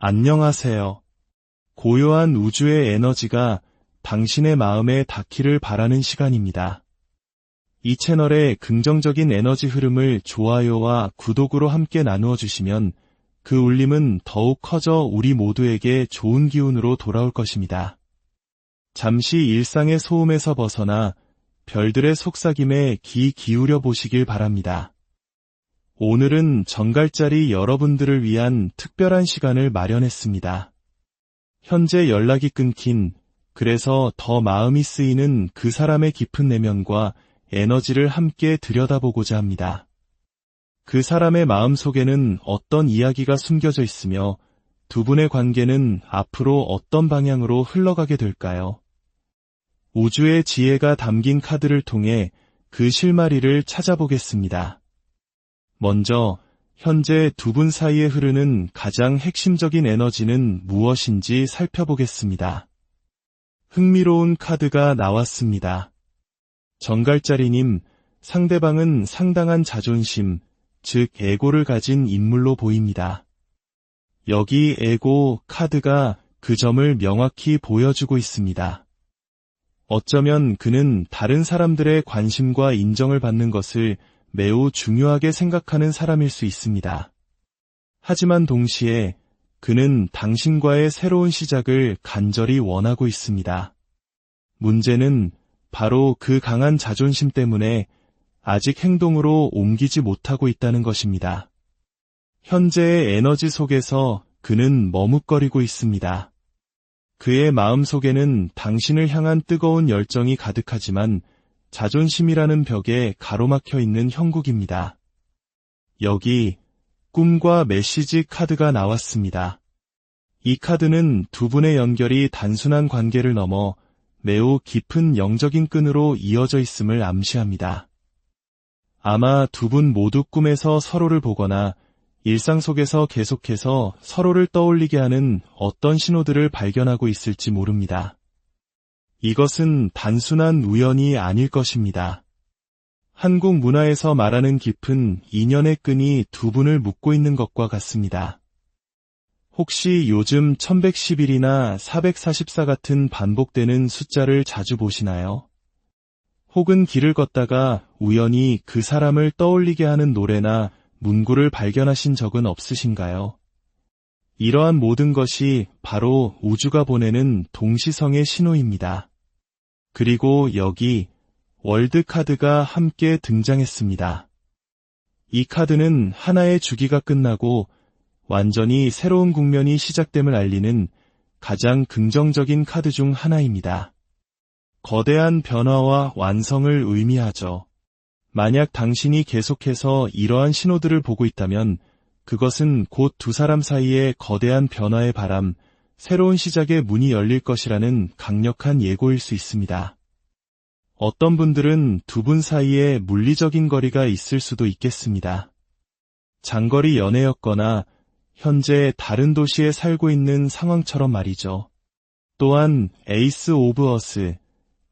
안녕하세요. 고요한 우주의 에너지가 당신의 마음에 닿기를 바라는 시간입니다. 이 채널의 긍정적인 에너지 흐름을 좋아요와 구독으로 함께 나누어 주시면 그 울림은 더욱 커져 우리 모두에게 좋은 기운으로 돌아올 것입니다. 잠시 일상의 소음에서 벗어나 별들의 속삭임에 귀 기울여 보시길 바랍니다. 오늘은 정갈자리 여러분들을 위한 특별한 시간을 마련했습니다. 현재 연락이 끊긴, 그래서 더 마음이 쓰이는 그 사람의 깊은 내면과 에너지를 함께 들여다보고자 합니다. 그 사람의 마음 속에는 어떤 이야기가 숨겨져 있으며 두 분의 관계는 앞으로 어떤 방향으로 흘러가게 될까요? 우주의 지혜가 담긴 카드를 통해 그 실마리를 찾아보겠습니다. 먼저 현재 두 분 사이에 흐르는 가장 핵심적인 에너지는 무엇인지 살펴보겠습니다. 흥미로운 카드가 나왔습니다. 정갈자리님, 상대방은 상당한 자존심, 즉 에고를 가진 인물로 보입니다. 여기 에고 카드가 그 점을 명확히 보여주고 있습니다. 어쩌면 그는 다른 사람들의 관심과 인정을 받는 것을 매우 중요하게 생각하는 사람일 수 있습니다. 하지만 동시에 그는 당신과의 새로운 시작을 간절히 원하고 있습니다. 문제는 바로 그 강한 자존심 때문에 아직 행동으로 옮기지 못하고 있다는 것입니다. 현재의 에너지 속에서 그는 머뭇거리고 있습니다. 그의 마음 속에는 당신을 향한 뜨거운 열정이 가득하지만 자존심이라는 벽에 가로막혀 있는 형국입니다. 여기 꿈과 메시지 카드가 나왔습니다. 이 카드는 두 분의 연결이 단순한 관계를 넘어 매우 깊은 영적인 끈으로 이어져 있음을 암시합니다. 아마 두 분 모두 꿈에서 서로를 보거나 일상 속에서 계속해서 서로를 떠올리게 하는 어떤 신호들을 발견하고 있을지 모릅니다. 이것은 단순한 우연이 아닐 것입니다. 한국 문화에서 말하는 깊은 인연의 끈이 두 분을 묶고 있는 것과 같습니다. 혹시 요즘 1111이나 444 같은 반복되는 숫자를 자주 보시나요? 혹은 길을 걷다가 우연히 그 사람을 떠올리게 하는 노래나 문구를 발견하신 적은 없으신가요? 이러한 모든 것이 바로 우주가 보내는 동시성의 신호입니다. 그리고 여기 월드 카드가 함께 등장했습니다. 이 카드는 하나의 주기가 끝나고 완전히 새로운 국면이 시작됨을 알리는 가장 긍정적인 카드 중 하나입니다. 거대한 변화와 완성을 의미하죠. 만약 당신이 계속해서 이러한 신호들을 보고 있다면 그것은 곧 두 사람 사이에 거대한 변화의 바람, 새로운 시작의 문이 열릴 것이라는 강력한 예고일 수 있습니다. 어떤 분들은 두 분 사이에 물리적인 거리가 있을 수도 있겠습니다. 장거리 연애였거나 현재 다른 도시에 살고 있는 상황처럼 말이죠. 또한 에이스 오브 어스,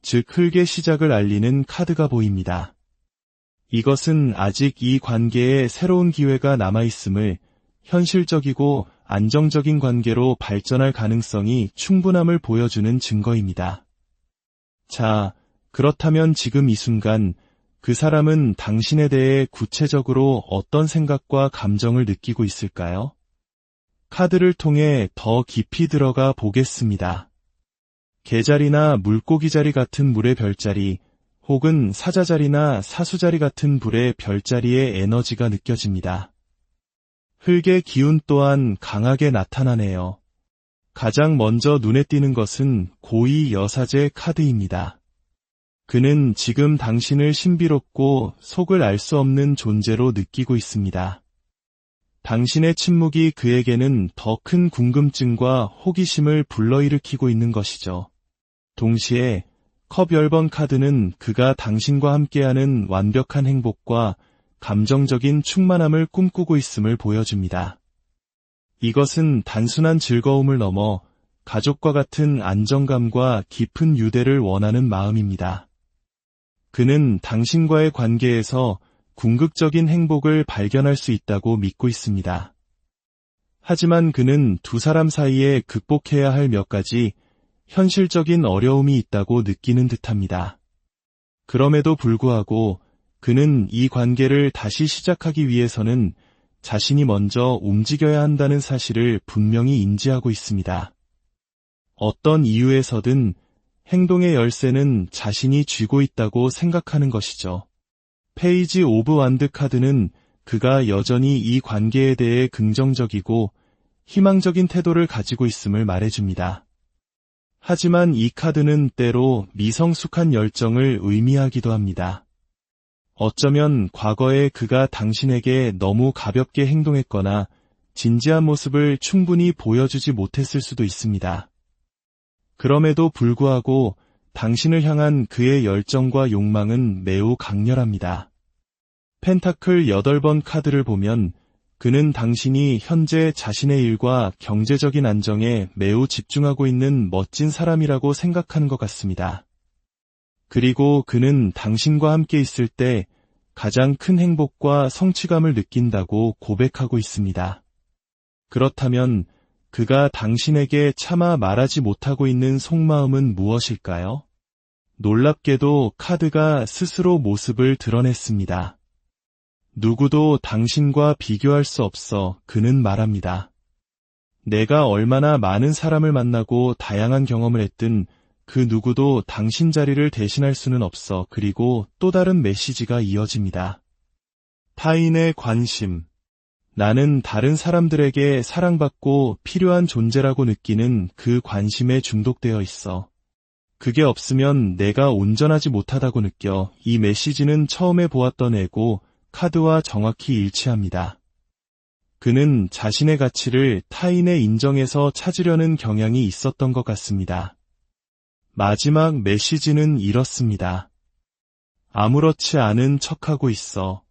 즉 흙의 시작을 알리는 카드가 보입니다. 이것은 아직 이 관계에 새로운 기회가 남아있음을 현실적이고 안정적인 관계로 발전할 가능성이 충분함을 보여주는 증거입니다. 자, 그렇다면 지금 이 순간 그 사람은 당신에 대해 구체적으로 어떤 생각과 감정을 느끼고 있을까요? 카드를 통해 더 깊이 들어가 보겠습니다. 개자리나 물고기자리 같은 물의 별자리, 혹은 사자자리나 사수자리 같은 불의 별자리의 에너지가 느껴집니다. 흙의 기운 또한 강하게 나타나네요. 가장 먼저 눈에 띄는 것은 고이 여사제 카드입니다. 그는 지금 당신을 신비롭고 속을 알 수 없는 존재로 느끼고 있습니다. 당신의 침묵이 그에게는 더 큰 궁금증과 호기심을 불러일으키고 있는 것이죠. 동시에 컵 열번 카드는 그가 당신과 함께하는 완벽한 행복과 감정적인 충만함을 꿈꾸고 있음을 보여줍니다. 이것은 단순한 즐거움을 넘어 가족과 같은 안정감과 깊은 유대를 원하는 마음입니다. 그는 당신과의 관계에서 궁극적인 행복을 발견할 수 있다고 믿고 있습니다. 하지만 그는 두 사람 사이에 극복해야 할 몇 가지 현실적인 어려움이 있다고 느끼는 듯합니다. 그럼에도 불구하고 그는 이 관계를 다시 시작하기 위해서는 자신이 먼저 움직여야 한다는 사실을 분명히 인지하고 있습니다. 어떤 이유에서든 행동의 열쇠는 자신이 쥐고 있다고 생각하는 것이죠. 페이지 오브 완드 카드는 그가 여전히 이 관계에 대해 긍정적이고 희망적인 태도를 가지고 있음을 말해줍니다. 하지만 이 카드는 때로 미성숙한 열정을 의미하기도 합니다. 어쩌면 과거에 그가 당신에게 너무 가볍게 행동했거나 진지한 모습을 충분히 보여주지 못했을 수도 있습니다. 그럼에도 불구하고 당신을 향한 그의 열정과 욕망은 매우 강렬합니다. 펜타클 8번 카드를 보면 그는 당신이 현재 자신의 일과 경제적인 안정에 매우 집중하고 있는 멋진 사람이라고 생각하는 것 같습니다. 그리고 그는 당신과 함께 있을 때 가장 큰 행복과 성취감을 느낀다고 고백하고 있습니다. 그렇다면 그가 당신에게 차마 말하지 못하고 있는 속마음은 무엇일까요? 놀랍게도 카드가 스스로 모습을 드러냈습니다. 누구도 당신과 비교할 수 없어 그는 말합니다. 내가 얼마나 많은 사람을 만나고 다양한 경험을 했든 그 누구도 당신 자리를 대신할 수는 없어. 그리고 또 다른 메시지가 이어집니다. 타인의 관심. 나는 다른 사람들에게 사랑받고 필요한 존재라고 느끼는 그 관심에 중독되어 있어. 그게 없으면 내가 온전하지 못하다고 느껴. 이 메시지는 처음에 보았던 에고 카드와 정확히 일치합니다. 그는 자신의 가치를 타인의 인정에서 찾으려는 경향이 있었던 것 같습니다. 마지막 메시지는 이렇습니다. 아무렇지 않은 척하고 있어.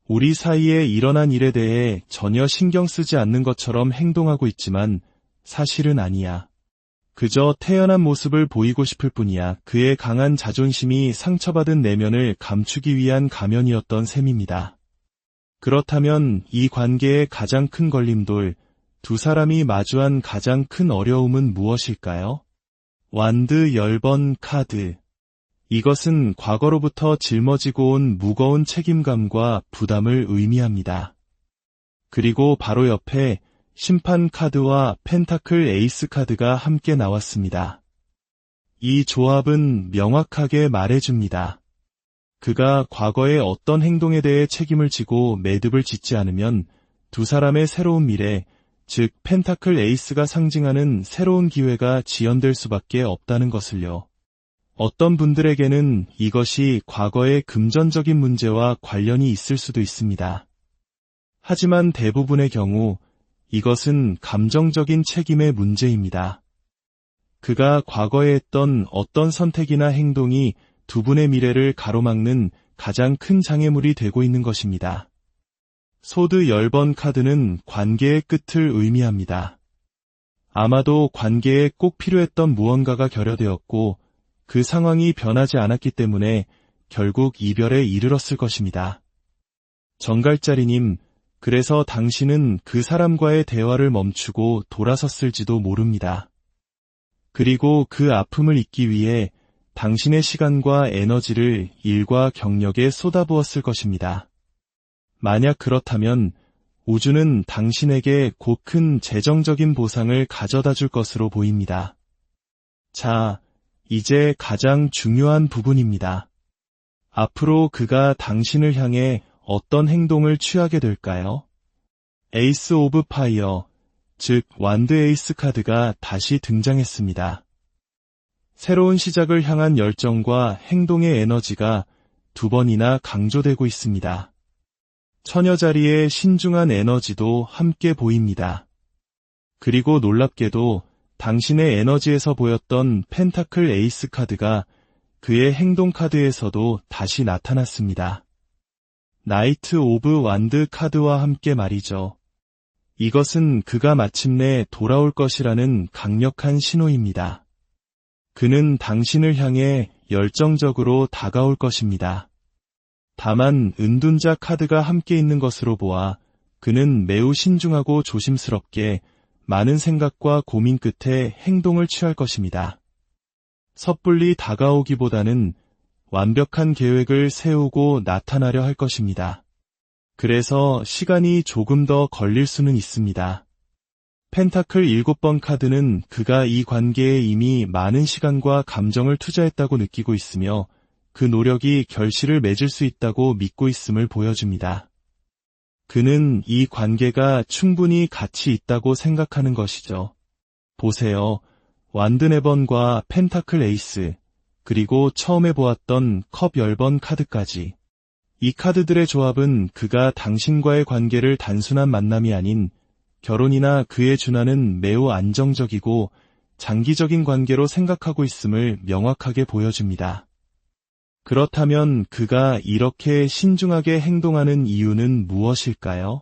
우리 사이에 일어난 일에 대해 전혀 신경 쓰지 않는 것처럼 행동하고 있지만 사실은 아니야. 그저 태연한 모습을 보이고 싶을 뿐이야. 그의 강한 자존심이 상처받은 내면을 감추기 위한 가면이었던 셈입니다. 그렇다면 이 관계의 가장 큰 걸림돌, 두 사람이 마주한 가장 큰 어려움은 무엇일까요? 완드 10번 카드. 이것은 과거로부터 짊어지고 온 무거운 책임감과 부담을 의미합니다. 그리고 바로 옆에 심판 카드와 펜타클 에이스 카드가 함께 나왔습니다. 이 조합은 명확하게 말해줍니다. 그가 과거의 어떤 행동에 대해 책임을 지고 매듭을 짓지 않으면 두 사람의 새로운 미래, 즉 펜타클 에이스가 상징하는 새로운 기회가 지연될 수밖에 없다는 것을요. 어떤 분들에게는 이것이 과거의 금전적인 문제와 관련이 있을 수도 있습니다. 하지만 대부분의 경우 이것은 감정적인 책임의 문제입니다. 그가 과거에 했던 어떤 선택이나 행동이 두 분의 미래를 가로막는 가장 큰 장애물이 되고 있는 것입니다. 소드 10번 카드는 관계의 끝을 의미합니다. 아마도 관계에 꼭 필요했던 무언가가 결여되었고 그 상황이 변하지 않았기 때문에 결국 이별에 이르렀을 것입니다. 정갈자리님, 그래서 당신은 그 사람과의 대화를 멈추고 돌아섰을지도 모릅니다. 그리고 그 아픔을 잊기 위해 당신의 시간과 에너지를 일과 경력에 쏟아부었을 것입니다. 만약 그렇다면 우주는 당신에게 곧 큰 재정적인 보상을 가져다 줄 것으로 보입니다. 자, 이제 가장 중요한 부분입니다. 앞으로 그가 당신을 향해 어떤 행동을 취하게 될까요? 에이스 오브 파이어, 즉 완드 에이스 카드가 다시 등장했습니다. 새로운 시작을 향한 열정과 행동의 에너지가 두 번이나 강조되고 있습니다. 처녀 자리의 신중한 에너지도 함께 보입니다. 그리고 놀랍게도 당신의 에너지에서 보였던 펜타클 에이스 카드가 그의 행동 카드에서도 다시 나타났습니다. 나이트 오브 완드 카드와 함께 말이죠. 이것은 그가 마침내 돌아올 것이라는 강력한 신호입니다. 그는 당신을 향해 열정적으로 다가올 것입니다. 다만 은둔자 카드가 함께 있는 것으로 보아 그는 매우 신중하고 조심스럽게 많은 생각과 고민 끝에 행동을 취할 것입니다. 섣불리 다가오기보다는 완벽한 계획을 세우고 나타나려 할 것입니다. 그래서 시간이 조금 더 걸릴 수는 있습니다. 펜타클 7번 카드는 그가 이 관계에 이미 많은 시간과 감정을 투자했다고 느끼고 있으며 그 노력이 결실을 맺을 수 있다고 믿고 있음을 보여줍니다. 그는 이 관계가 충분히 가치 있다고 생각하는 것이죠. 보세요. 완드 4번과 펜타클 에이스, 그리고 처음에 보았던 컵 10번 카드까지. 이 카드들의 조합은 그가 당신과의 관계를 단순한 만남이 아닌 결혼이나 그에 준하는 매우 안정적이고 장기적인 관계로 생각하고 있음을 명확하게 보여줍니다. 그렇다면 그가 이렇게 신중하게 행동하는 이유는 무엇일까요?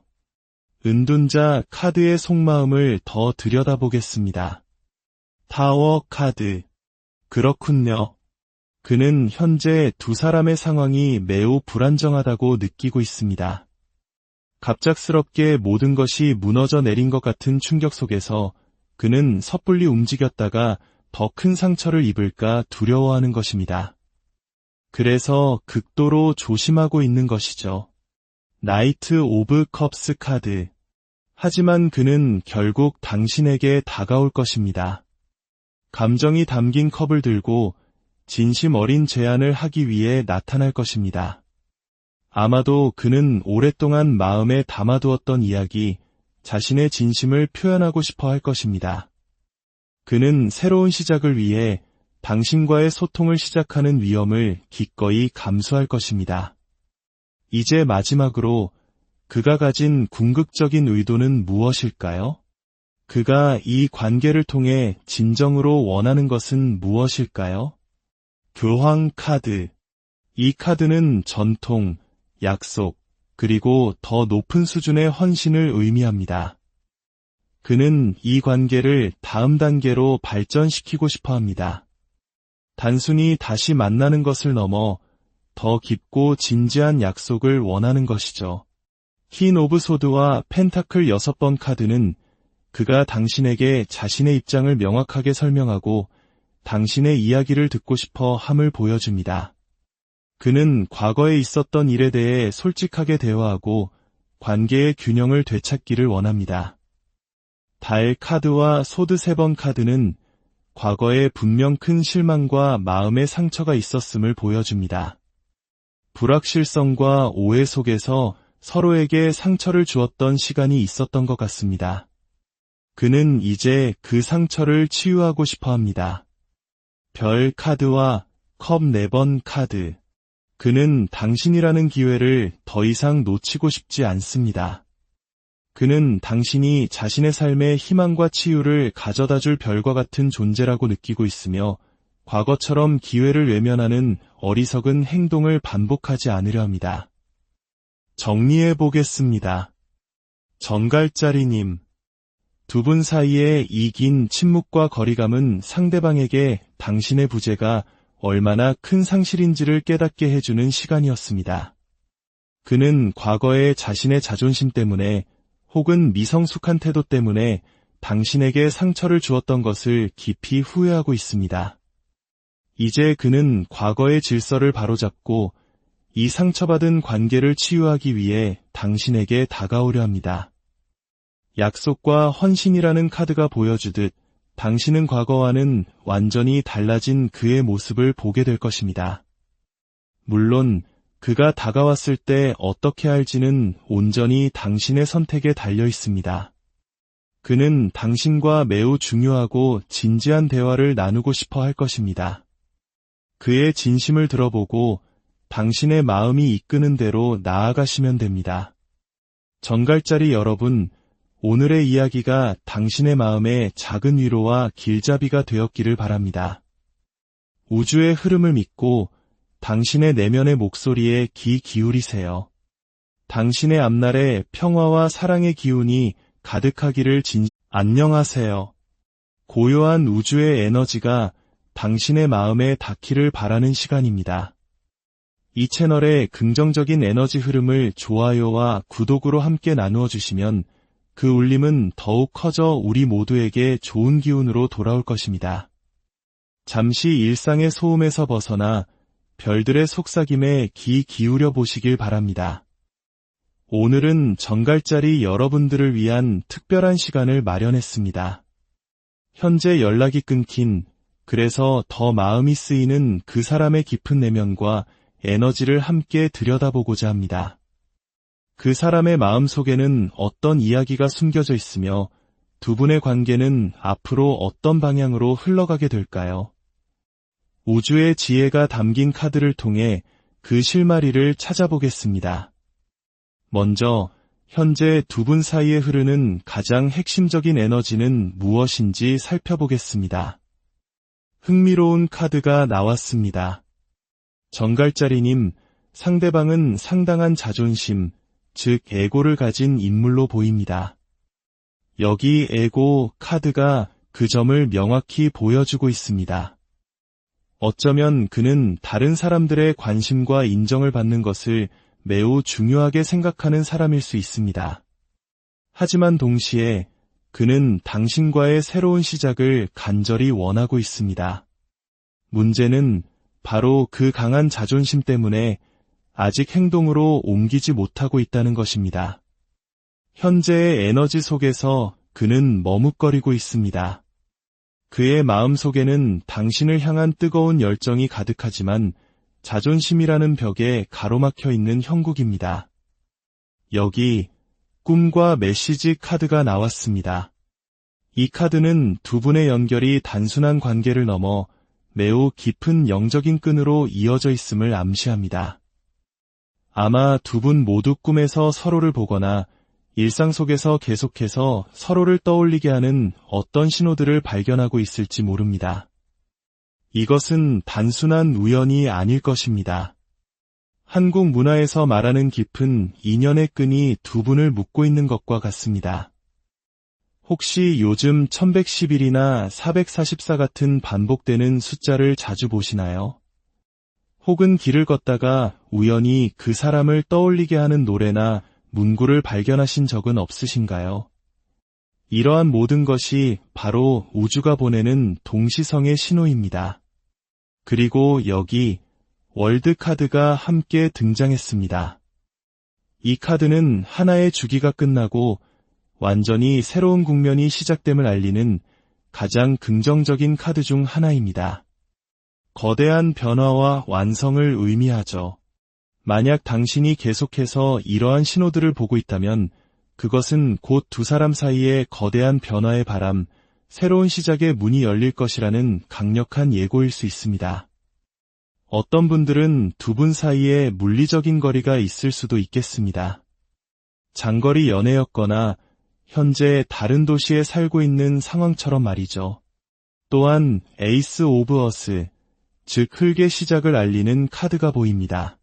은둔자 카드의 속마음을 더 들여다보겠습니다. 타워 카드. 그렇군요. 그는 현재 두 사람의 상황이 매우 불안정하다고 느끼고 있습니다. 갑작스럽게 모든 것이 무너져 내린 것 같은 충격 속에서 그는 섣불리 움직였다가 더 큰 상처를 입을까 두려워하는 것입니다. 그래서 극도로 조심하고 있는 것이죠. 나이트 오브 컵스 카드. 하지만 그는 결국 당신에게 다가올 것입니다. 감정이 담긴 컵을 들고 진심 어린 제안을 하기 위해 나타날 것입니다. 아마도 그는 오랫동안 마음에 담아두었던 이야기, 자신의 진심을 표현하고 싶어 할 것입니다. 그는 새로운 시작을 위해 당신과의 소통을 시작하는 위험을 기꺼이 감수할 것입니다. 이제 마지막으로 그가 가진 궁극적인 의도는 무엇일까요? 그가 이 관계를 통해 진정으로 원하는 것은 무엇일까요? 교황 카드. 이 카드는 전통, 약속, 그리고 더 높은 수준의 헌신을 의미합니다. 그는 이 관계를 다음 단계로 발전시키고 싶어 합니다. 단순히 다시 만나는 것을 넘어 더 깊고 진지한 약속을 원하는 것이죠. 퀸 오브 소드와 펜타클 6번 카드는 그가 당신에게 자신의 입장을 명확하게 설명하고 당신의 이야기를 듣고 싶어 함을 보여줍니다. 그는 과거에 있었던 일에 대해 솔직하게 대화하고 관계의 균형을 되찾기를 원합니다. 달 카드와 소드 3번 카드는 과거에 분명 큰 실망과 마음의 상처가 있었음을 보여줍니다. 불확실성과 오해 속에서 서로에게 상처를 주었던 시간이 있었던 것 같습니다. 그는 이제 그 상처를 치유하고 싶어 합니다. 별 카드와 컵 4번 카드. 그는 당신이라는 기회를 더 이상 놓치고 싶지 않습니다. 그는 당신이 자신의 삶에 희망과 치유를 가져다 줄 별과 같은 존재라고 느끼고 있으며 과거처럼 기회를 외면하는 어리석은 행동을 반복하지 않으려 합니다. 정리해 보겠습니다. 정갈자리님. 두 분 사이의 이 긴 침묵과 거리감은 상대방에게 당신의 부재가 얼마나 큰 상실인지를 깨닫게 해주는 시간이었습니다. 그는 과거에 자신의 자존심 때문에 혹은 미성숙한 태도 때문에 당신에게 상처를 주었던 것을 깊이 후회하고 있습니다. 이제 그는 과거의 질서를 바로잡고 이 상처받은 관계를 치유하기 위해 당신에게 다가오려 합니다. 약속과 헌신이라는 카드가 보여주듯 당신은 과거와는 완전히 달라진 그의 모습을 보게 될 것입니다. 물론 그가 다가왔을 때 어떻게 할지는 온전히 당신의 선택에 달려 있습니다. 그는 당신과 매우 중요하고 진지한 대화를 나누고 싶어 할 것입니다. 그의 진심을 들어보고 당신의 마음이 이끄는 대로 나아가시면 됩니다. 정갈자리 여러분, 오늘의 이야기가 당신의 마음에 작은 위로와 길잡이가 되었기를 바랍니다. 우주의 흐름을 믿고 당신의 내면의 목소리에 귀 기울이세요. 당신의 앞날에 평화와 사랑의 기운이 가득하기를 안녕하세요. 고요한 우주의 에너지가 당신의 마음에 닿기를 바라는 시간입니다. 이 채널의 긍정적인 에너지 흐름을 좋아요와 구독으로 함께 나누어 주시면 그 울림은 더욱 커져 우리 모두에게 좋은 기운으로 돌아올 것입니다. 잠시 일상의 소음에서 벗어나 별들의 속삭임에 귀 기울여 보시길 바랍니다. 오늘은 정갈자리 여러분들을 위한 특별한 시간을 마련했습니다. 현재 연락이 끊긴, 그래서 더 마음이 쓰이는 그 사람의 깊은 내면과 에너지를 함께 들여다보고자 합니다. 그 사람의 마음 속에는 어떤 이야기가 숨겨져 있으며 두 분의 관계는 앞으로 어떤 방향으로 흘러가게 될까요? 우주의 지혜가 담긴 카드를 통해 그 실마리를 찾아보겠습니다. 먼저 현재 두 분 사이에 흐르는 가장 핵심적인 에너지는 무엇인지 살펴보겠습니다. 흥미로운 카드가 나왔습니다. 정갈자리님, 상대방은 상당한 자존심, 즉 에고를 가진 인물로 보입니다. 여기 에고 카드가 그 점을 명확히 보여주고 있습니다. 어쩌면 그는 다른 사람들의 관심과 인정을 받는 것을 매우 중요하게 생각하는 사람일 수 있습니다. 하지만 동시에 그는 당신과의 새로운 시작을 간절히 원하고 있습니다. 문제는 바로 그 강한 자존심 때문에 아직 행동으로 옮기지 못하고 있다는 것입니다. 현재의 에너지 속에서 그는 머뭇거리고 있습니다. 그의 마음 속에는 당신을 향한 뜨거운 열정이 가득하지만 자존심이라는 벽에 가로막혀 있는 형국입니다. 여기 꿈과 메시지 카드가 나왔습니다. 이 카드는 두 분의 연결이 단순한 관계를 넘어 매우 깊은 영적인 끈으로 이어져 있음을 암시합니다. 아마 두 분 모두 꿈에서 서로를 보거나 일상 속에서 계속해서 서로를 떠올리게 하는 어떤 신호들을 발견하고 있을지 모릅니다. 이것은 단순한 우연이 아닐 것입니다. 한국 문화에서 말하는 깊은 인연의 끈이 두 분을 묶고 있는 것과 같습니다. 혹시 요즘 1111이나 444 같은 반복되는 숫자를 자주 보시나요? 혹은 길을 걷다가 우연히 그 사람을 떠올리게 하는 노래나 문구를 발견하신 적은 없으신가요? 이러한 모든 것이 바로 우주가 보내는 동시성의 신호입니다. 그리고 여기 월드 카드가 함께 등장했습니다. 이 카드는 하나의 주기가 끝나고 완전히 새로운 국면이 시작됨을 알리는 가장 긍정적인 카드 중 하나입니다. 거대한 변화와 완성을 의미하죠. 만약 당신이 계속해서 이러한 신호들을 보고 있다면 그것은 곧 두 사람 사이에 거대한 변화의 바람, 새로운 시작의 문이 열릴 것이라는 강력한 예고일 수 있습니다. 어떤 분들은 두 분 사이에 물리적인 거리가 있을 수도 있겠습니다. 장거리 연애였거나 현재 다른 도시에 살고 있는 상황처럼 말이죠. 또한 에이스 오브 어스, 즉 흙의 시작을 알리는 카드가 보입니다.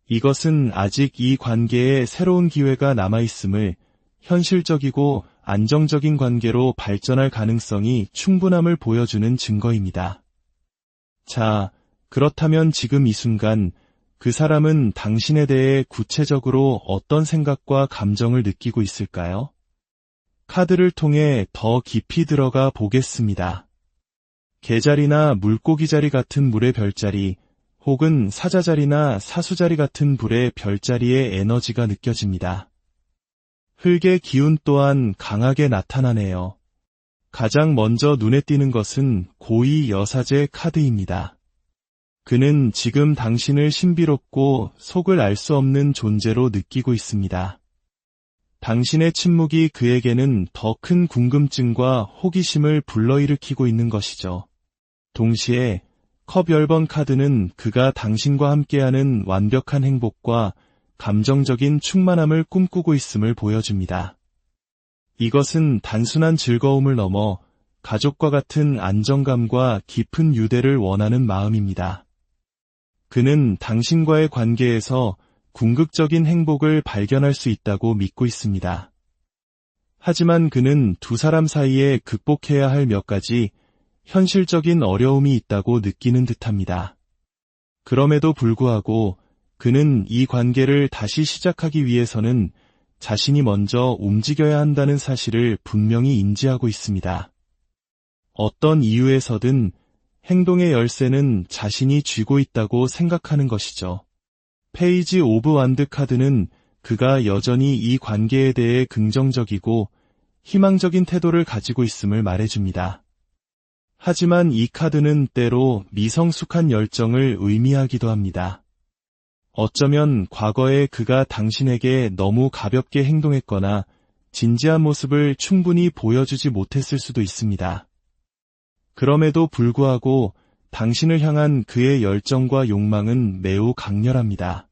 이것은 아직 이 관계에 새로운 기회가 남아있음을, 현실적이고 안정적인 관계로 발전할 가능성이 충분함을 보여주는 증거입니다. 자, 그렇다면 지금 이 순간 그 사람은 당신에 대해 구체적으로 어떤 생각과 감정을 느끼고 있을까요? 카드를 통해 더 깊이 들어가 보겠습니다. 개자리나 물고기자리 같은 물의 별자리, 혹은 사자자리나 사수자리 같은 불의 별자리의 에너지가 느껴집니다. 흙의 기운 또한 강하게 나타나네요. 가장 먼저 눈에 띄는 것은 고이 여사제 카드입니다. 그는 지금 당신을 신비롭고 속을 알 수 없는 존재로 느끼고 있습니다. 당신의 침묵이 그에게는 더 큰 궁금증과 호기심을 불러일으키고 있는 것이죠. 동시에 컵 10번 카드는 그가 당신과 함께하는 완벽한 행복과 감정적인 충만함을 꿈꾸고 있음을 보여줍니다. 이것은 단순한 즐거움을 넘어 가족과 같은 안정감과 깊은 유대를 원하는 마음입니다. 그는 당신과의 관계에서 궁극적인 행복을 발견할 수 있다고 믿고 있습니다. 하지만 그는 두 사람 사이에 극복해야 할 몇 가지 현실적인 어려움이 있다고 느끼는 듯합니다. 그럼에도 불구하고 그는 이 관계를 다시 시작하기 위해서는 자신이 먼저 움직여야 한다는 사실을 분명히 인지하고 있습니다. 어떤 이유에서든 행동의 열쇠는 자신이 쥐고 있다고 생각하는 것이죠. 페이지 오브 완드 카드는 그가 여전히 이 관계에 대해 긍정적이고 희망적인 태도를 가지고 있음을 말해줍니다. 하지만 이 카드는 때로 미성숙한 열정을 의미하기도 합니다. 어쩌면 과거에 그가 당신에게 너무 가볍게 행동했거나 진지한 모습을 충분히 보여주지 못했을 수도 있습니다. 그럼에도 불구하고 당신을 향한 그의 열정과 욕망은 매우 강렬합니다.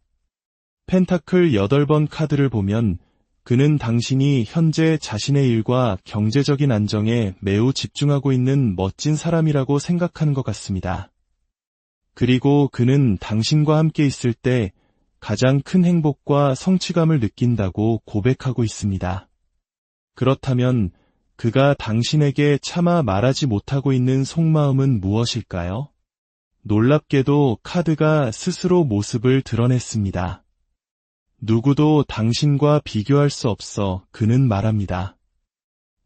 펜타클 8번 카드를 보면 그는 당신이 현재 자신의 일과 경제적인 안정에 매우 집중하고 있는 멋진 사람이라고 생각하는 것 같습니다. 그리고 그는 당신과 함께 있을 때 가장 큰 행복과 성취감을 느낀다고 고백하고 있습니다. 그렇다면 그가 당신에게 차마 말하지 못하고 있는 속마음은 무엇일까요? 놀랍게도 카드가 스스로 모습을 드러냈습니다. 누구도 당신과 비교할 수 없어 그는 말합니다.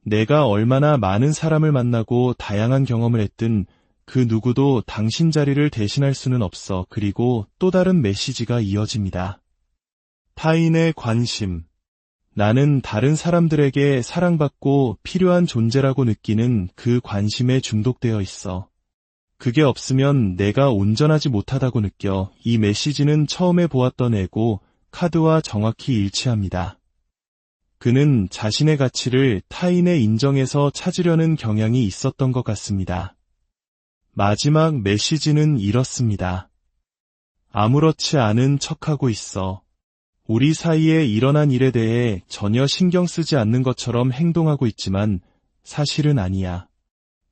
내가 얼마나 많은 사람을 만나고 다양한 경험을 했든 그 누구도 당신 자리를 대신할 수는 없어. 그리고 또 다른 메시지가 이어집니다. 타인의 관심. 나는 다른 사람들에게 사랑받고 필요한 존재라고 느끼는 그 관심에 중독되어 있어. 그게 없으면 내가 온전하지 못하다고 느껴. 이 메시지는 처음에 보았던 에고 카드와 정확히 일치합니다. 그는 자신의 가치를 타인의 인정에서 찾으려는 경향이 있었던 것 같습니다. 마지막 메시지는 이렇습니다. 아무렇지 않은 척하고 있어. 우리 사이에 일어난 일에 대해 전혀 신경 쓰지 않는 것처럼 행동하고 있지만 사실은 아니야.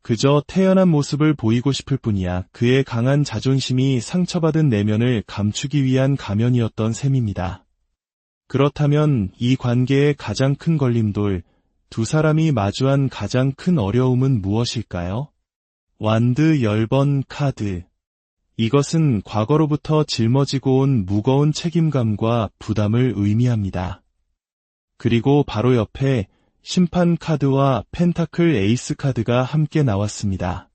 그저 태연한 모습을 보이고 싶을 뿐이야. 그의 강한 자존심이 상처받은 내면을 감추기 위한 가면이었던 셈입니다. 그렇다면 이 관계의 가장 큰 걸림돌, 두 사람이 마주한 가장 큰 어려움은 무엇일까요? 완드 10번 카드. 이것은 과거로부터 짊어지고 온 무거운 책임감과 부담을 의미합니다. 그리고 바로 옆에 심판 카드와 펜타클 에이스 카드가 함께 나왔습니다.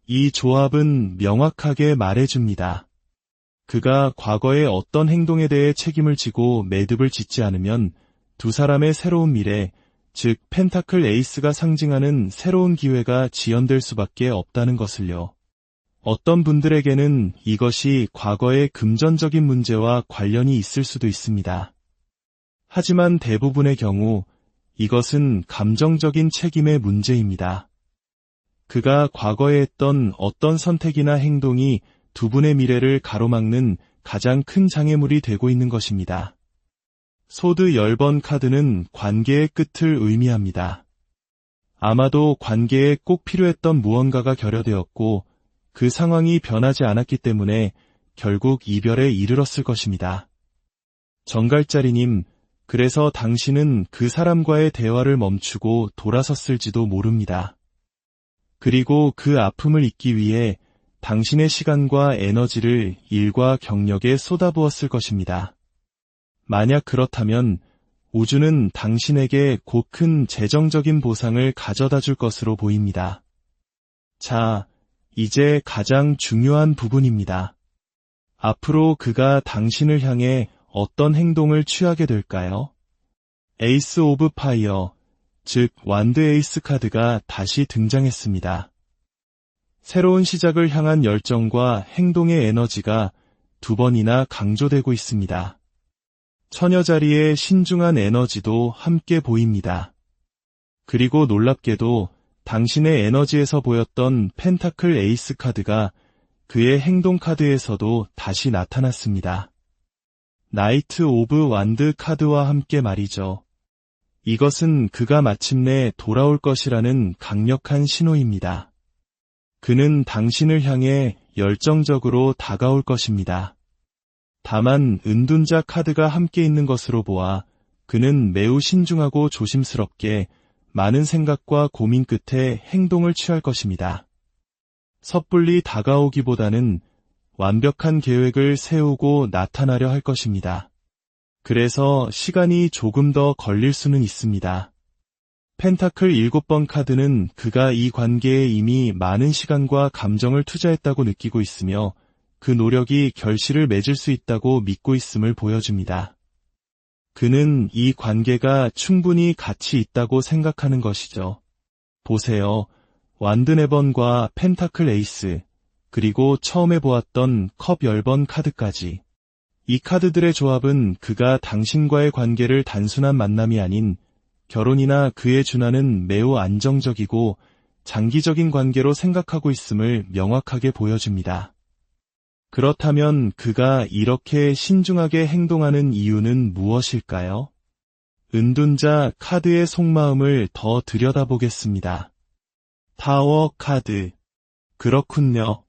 이 조합은 명확하게 말해줍니다. 그가 과거의 어떤 행동에 대해 책임을 지고 매듭을 짓지 않으면 두 사람의 새로운 미래, 즉 펜타클 에이스가 상징하는 새로운 기회가 지연될 수밖에 없다는 것을요. 어떤 분들에게는 이것이 과거의 금전적인 문제와 관련이 있을 수도 있습니다. 하지만 대부분의 경우 이것은 감정적인 책임의 문제입니다. 그가 과거에 했던 어떤 선택이나 행동이 두 분의 미래를 가로막는 가장 큰 장애물이 되고 있는 것입니다. 소드 10번 카드는 관계의 끝을 의미합니다. 아마도 관계에 꼭 필요했던 무언가가 결여되었고 그 상황이 변하지 않았기 때문에 결국 이별에 이르렀을 것입니다. 정갈자리님, 그래서 당신은 그 사람과의 대화를 멈추고 돌아섰을지도 모릅니다. 그리고 그 아픔을 잊기 위해 당신의 시간과 에너지를 일과 경력에 쏟아부었을 것입니다. 만약 그렇다면 우주는 당신에게 곧 큰 재정적인 보상을 가져다 줄 것으로 보입니다. 자, 이제 가장 중요한 부분입니다. 앞으로 그가 당신을 향해 어떤 행동을 취하게 될까요? 에이스 오브 파이어, 즉 완드 에이스 카드가 다시 등장했습니다. 새로운 시작을 향한 열정과 행동의 에너지가 두 번이나 강조되고 있습니다. 처녀 자리의 신중한 에너지도 함께 보입니다. 그리고 놀랍게도 당신의 에너지에서 보였던 펜타클 에이스 카드가 그의 행동 카드에서도 다시 나타났습니다. 나이트 오브 완드 카드와 함께 말이죠. 이것은 그가 마침내 돌아올 것이라는 강력한 신호입니다. 그는 당신을 향해 열정적으로 다가올 것입니다. 다만 은둔자 카드가 함께 있는 것으로 보아 그는 매우 신중하고 조심스럽게 많은 생각과 고민 끝에 행동을 취할 것입니다. 섣불리 다가오기보다는 완벽한 계획을 세우고 나타나려 할 것입니다. 그래서 시간이 조금 더 걸릴 수는 있습니다. 펜타클 7번 카드는 그가 이 관계에 이미 많은 시간과 감정을 투자했다고 느끼고 있으며 그 노력이 결실을 맺을 수 있다고 믿고 있음을 보여줍니다. 그는 이 관계가 충분히 가치 있다고 생각하는 것이죠. 보세요. 완드 4번과 펜타클 에이스, 그리고 처음에 보았던 컵 10번 카드까지. 이 카드들의 조합은 그가 당신과의 관계를 단순한 만남이 아닌 결혼이나 그에 준하는 매우 안정적이고 장기적인 관계로 생각하고 있음을 명확하게 보여줍니다. 그렇다면 그가 이렇게 신중하게 행동하는 이유는 무엇일까요? 은둔자 카드의 속마음을 더 들여다보겠습니다. 타워 카드. 그렇군요.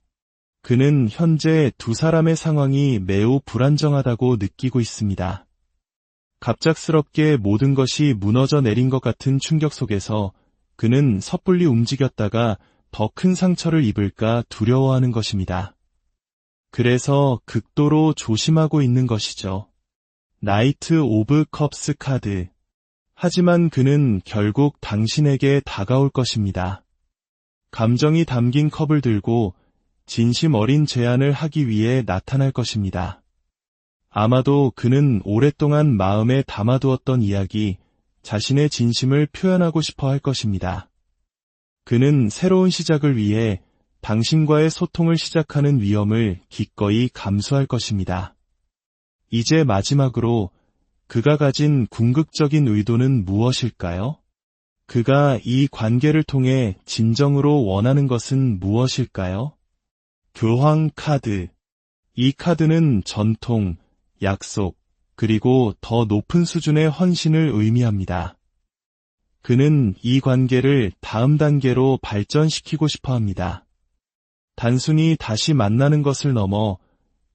그는 현재 두 사람의 상황이 매우 불안정하다고 느끼고 있습니다. 갑작스럽게 모든 것이 무너져 내린 것 같은 충격 속에서 그는 섣불리 움직였다가 더 큰 상처를 입을까 두려워하는 것입니다. 그래서 극도로 조심하고 있는 것이죠. 나이트 오브 컵스 카드. 하지만 그는 결국 당신에게 다가올 것입니다. 감정이 담긴 컵을 들고 진심 어린 제안을 하기 위해 나타날 것입니다. 아마도 그는 오랫동안 마음에 담아두었던 이야기, 자신의 진심을 표현하고 싶어 할 것입니다. 그는 새로운 시작을 위해 당신과의 소통을 시작하는 위험을 기꺼이 감수할 것입니다. 이제 마지막으로 그가 가진 궁극적인 의도는 무엇일까요? 그가 이 관계를 통해 진정으로 원하는 것은 무엇일까요? 교황 카드. 이 카드는 전통, 약속, 그리고 더 높은 수준의 헌신을 의미합니다. 그는 이 관계를 다음 단계로 발전시키고 싶어 합니다. 단순히 다시 만나는 것을 넘어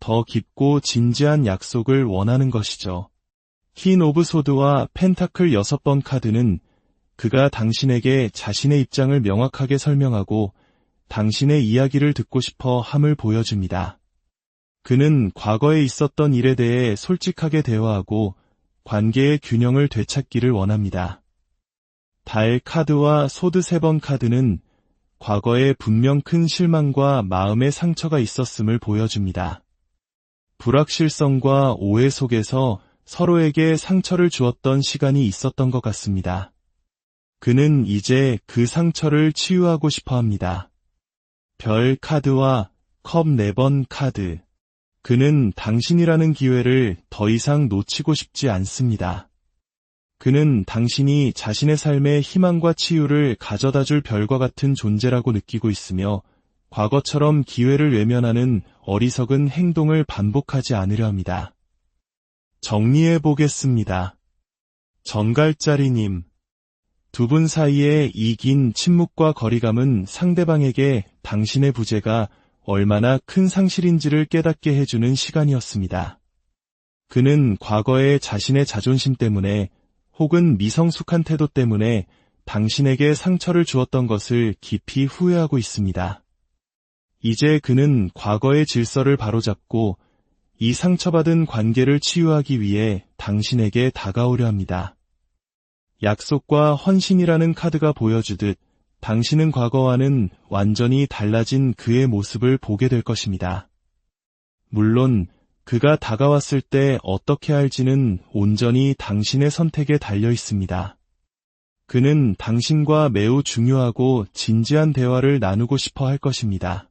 더 깊고 진지한 약속을 원하는 것이죠. 퀸 오브 소드와 펜타클 6번 카드는 그가 당신에게 자신의 입장을 명확하게 설명하고 당신의 이야기를 듣고 싶어 함을 보여줍니다. 그는 과거에 있었던 일에 대해 솔직하게 대화하고 관계의 균형을 되찾기를 원합니다. 달 카드와 소드 3번 카드는 과거에 분명 큰 실망과 마음의 상처가 있었음을 보여줍니다. 불확실성과 오해 속에서 서로에게 상처를 주었던 시간이 있었던 것 같습니다. 그는 이제 그 상처를 치유하고 싶어 합니다. 별 카드와 컵 4번 카드. 그는 당신이라는 기회를 더 이상 놓치고 싶지 않습니다. 그는 당신이 자신의 삶에 희망과 치유를 가져다줄 별과 같은 존재라고 느끼고 있으며 과거처럼 기회를 외면하는 어리석은 행동을 반복하지 않으려 합니다. 정리해 보겠습니다. 정갈자리님. 두 분 사이의 이 긴 침묵과 거리감은 상대방에게 당신의 부재가 얼마나 큰 상실인지를 깨닫게 해주는 시간이었습니다. 그는 과거에 자신의 자존심 때문에 혹은 미성숙한 태도 때문에 당신에게 상처를 주었던 것을 깊이 후회하고 있습니다. 이제 그는 과거의 질서를 바로잡고 이 상처받은 관계를 치유하기 위해 당신에게 다가오려 합니다. 약속과 헌신이라는 카드가 보여주듯 당신은 과거와는 완전히 달라진 그의 모습을 보게 될 것입니다. 물론 그가 다가왔을 때 어떻게 할지는 온전히 당신의 선택에 달려 있습니다. 그는 당신과 매우 중요하고 진지한 대화를 나누고 싶어 할 것입니다.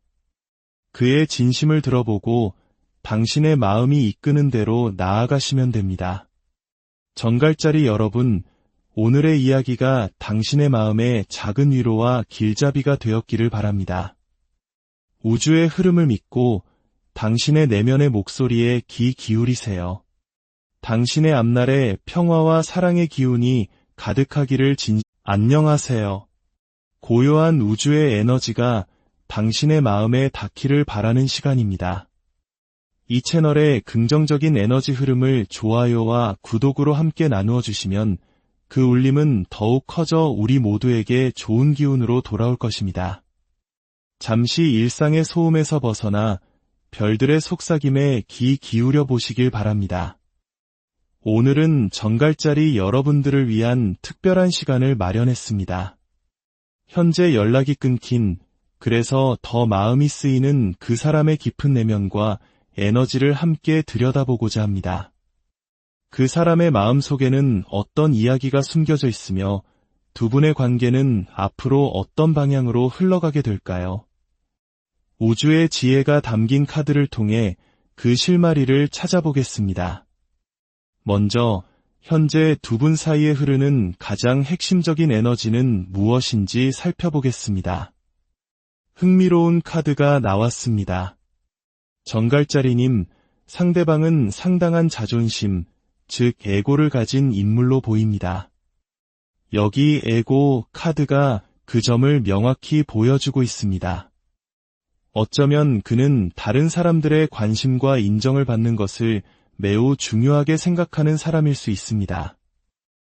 그의 진심을 들어보고 당신의 마음이 이끄는 대로 나아가시면 됩니다. 정갈자리 여러분, 오늘의 이야기가 당신의 마음에 작은 위로와 길잡이가 되었기를 바랍니다. 우주의 흐름을 믿고 당신의 내면의 목소리에 귀 기울이세요. 당신의 앞날에 평화와 사랑의 기운이 가득하기를 안녕하세요. 고요한 우주의 에너지가 당신의 마음에 닿기를 바라는 시간입니다. 이 채널의 긍정적인 에너지 흐름을 좋아요와 구독으로 함께 나누어 주시면 그 울림은 더욱 커져 우리 모두에게 좋은 기운으로 돌아올 것입니다. 잠시 일상의 소음에서 벗어나 별들의 속삭임에 귀 기울여 보시길 바랍니다. 오늘은 정갈자리 여러분들을 위한 특별한 시간을 마련했습니다. 현재 연락이 끊긴, 그래서 더 마음이 쓰이는 그 사람의 깊은 내면과 에너지를 함께 들여다보고자 합니다. 그 사람의 마음 속에는 어떤 이야기가 숨겨져 있으며 두 분의 관계는 앞으로 어떤 방향으로 흘러가게 될까요? 우주의 지혜가 담긴 카드를 통해 그 실마리를 찾아보겠습니다. 먼저 현재 두 분 사이에 흐르는 가장 핵심적인 에너지는 무엇인지 살펴보겠습니다. 흥미로운 카드가 나왔습니다. 정갈자리님, 상대방은 상당한 자존심, 즉 에고를 가진 인물로 보입니다. 여기 에고 카드가 그 점을 명확히 보여주고 있습니다. 어쩌면 그는 다른 사람들의 관심과 인정을 받는 것을 매우 중요하게 생각하는 사람일 수 있습니다.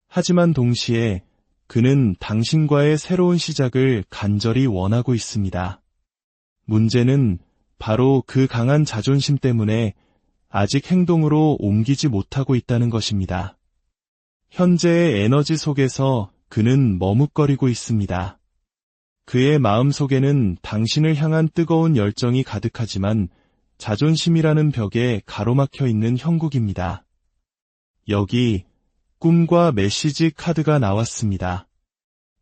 하지만 동시에 그는 당신과의 새로운 시작을 간절히 원하고 있습니다. 문제는 바로 그 강한 자존심 때문에 아직 행동으로 옮기지 못하고 있다는 것입니다. 현재의 에너지 속에서 그는 머뭇거리고 있습니다. 그의 마음 속에는 당신을 향한 뜨거운 열정이 가득하지만 자존심이라는 벽에 가로막혀 있는 형국입니다. 여기 꿈과 메시지 카드가 나왔습니다.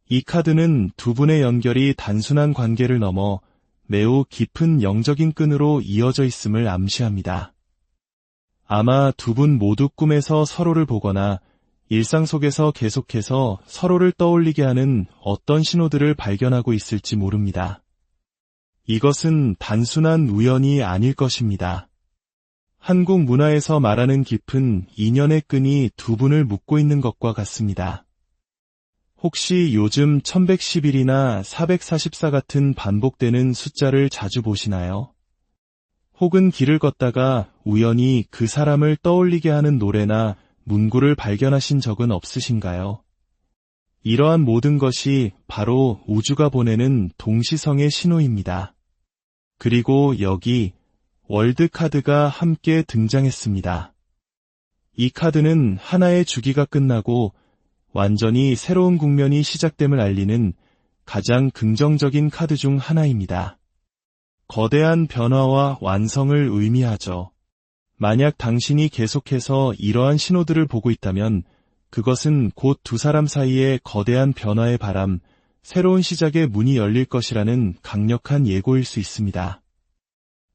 이 카드는 두 분의 연결이 단순한 관계를 넘어 매우 깊은 영적인 끈으로 이어져 있음을 암시합니다. 아마 두 분 모두 꿈에서 서로를 보거나 일상 속에서 계속해서 서로를 떠올리게 하는 어떤 신호들을 발견하고 있을지 모릅니다. 이것은 단순한 우연이 아닐 것입니다. 한국 문화에서 말하는 깊은 인연의 끈이 두 분을 묶고 있는 것과 같습니다. 혹시 요즘 1111이나 444 같은 반복되는 숫자를 자주 보시나요? 혹은 길을 걷다가 우연히 그 사람을 떠올리게 하는 노래나 문구를 발견하신 적은 없으신가요? 이러한 모든 것이 바로 우주가 보내는 동시성의 신호입니다. 그리고 여기 월드 카드가 함께 등장했습니다. 이 카드는 하나의 주기가 끝나고 완전히 새로운 국면이 시작됨을 알리는 가장 긍정적인 카드 중 하나입니다. 거대한 변화와 완성을 의미하죠. 만약 당신이 계속해서 이러한 신호들을 보고 있다면 그것은 곧 두 사람 사이의 거대한 변화의 바람, 새로운 시작의 문이 열릴 것이라는 강력한 예고일 수 있습니다.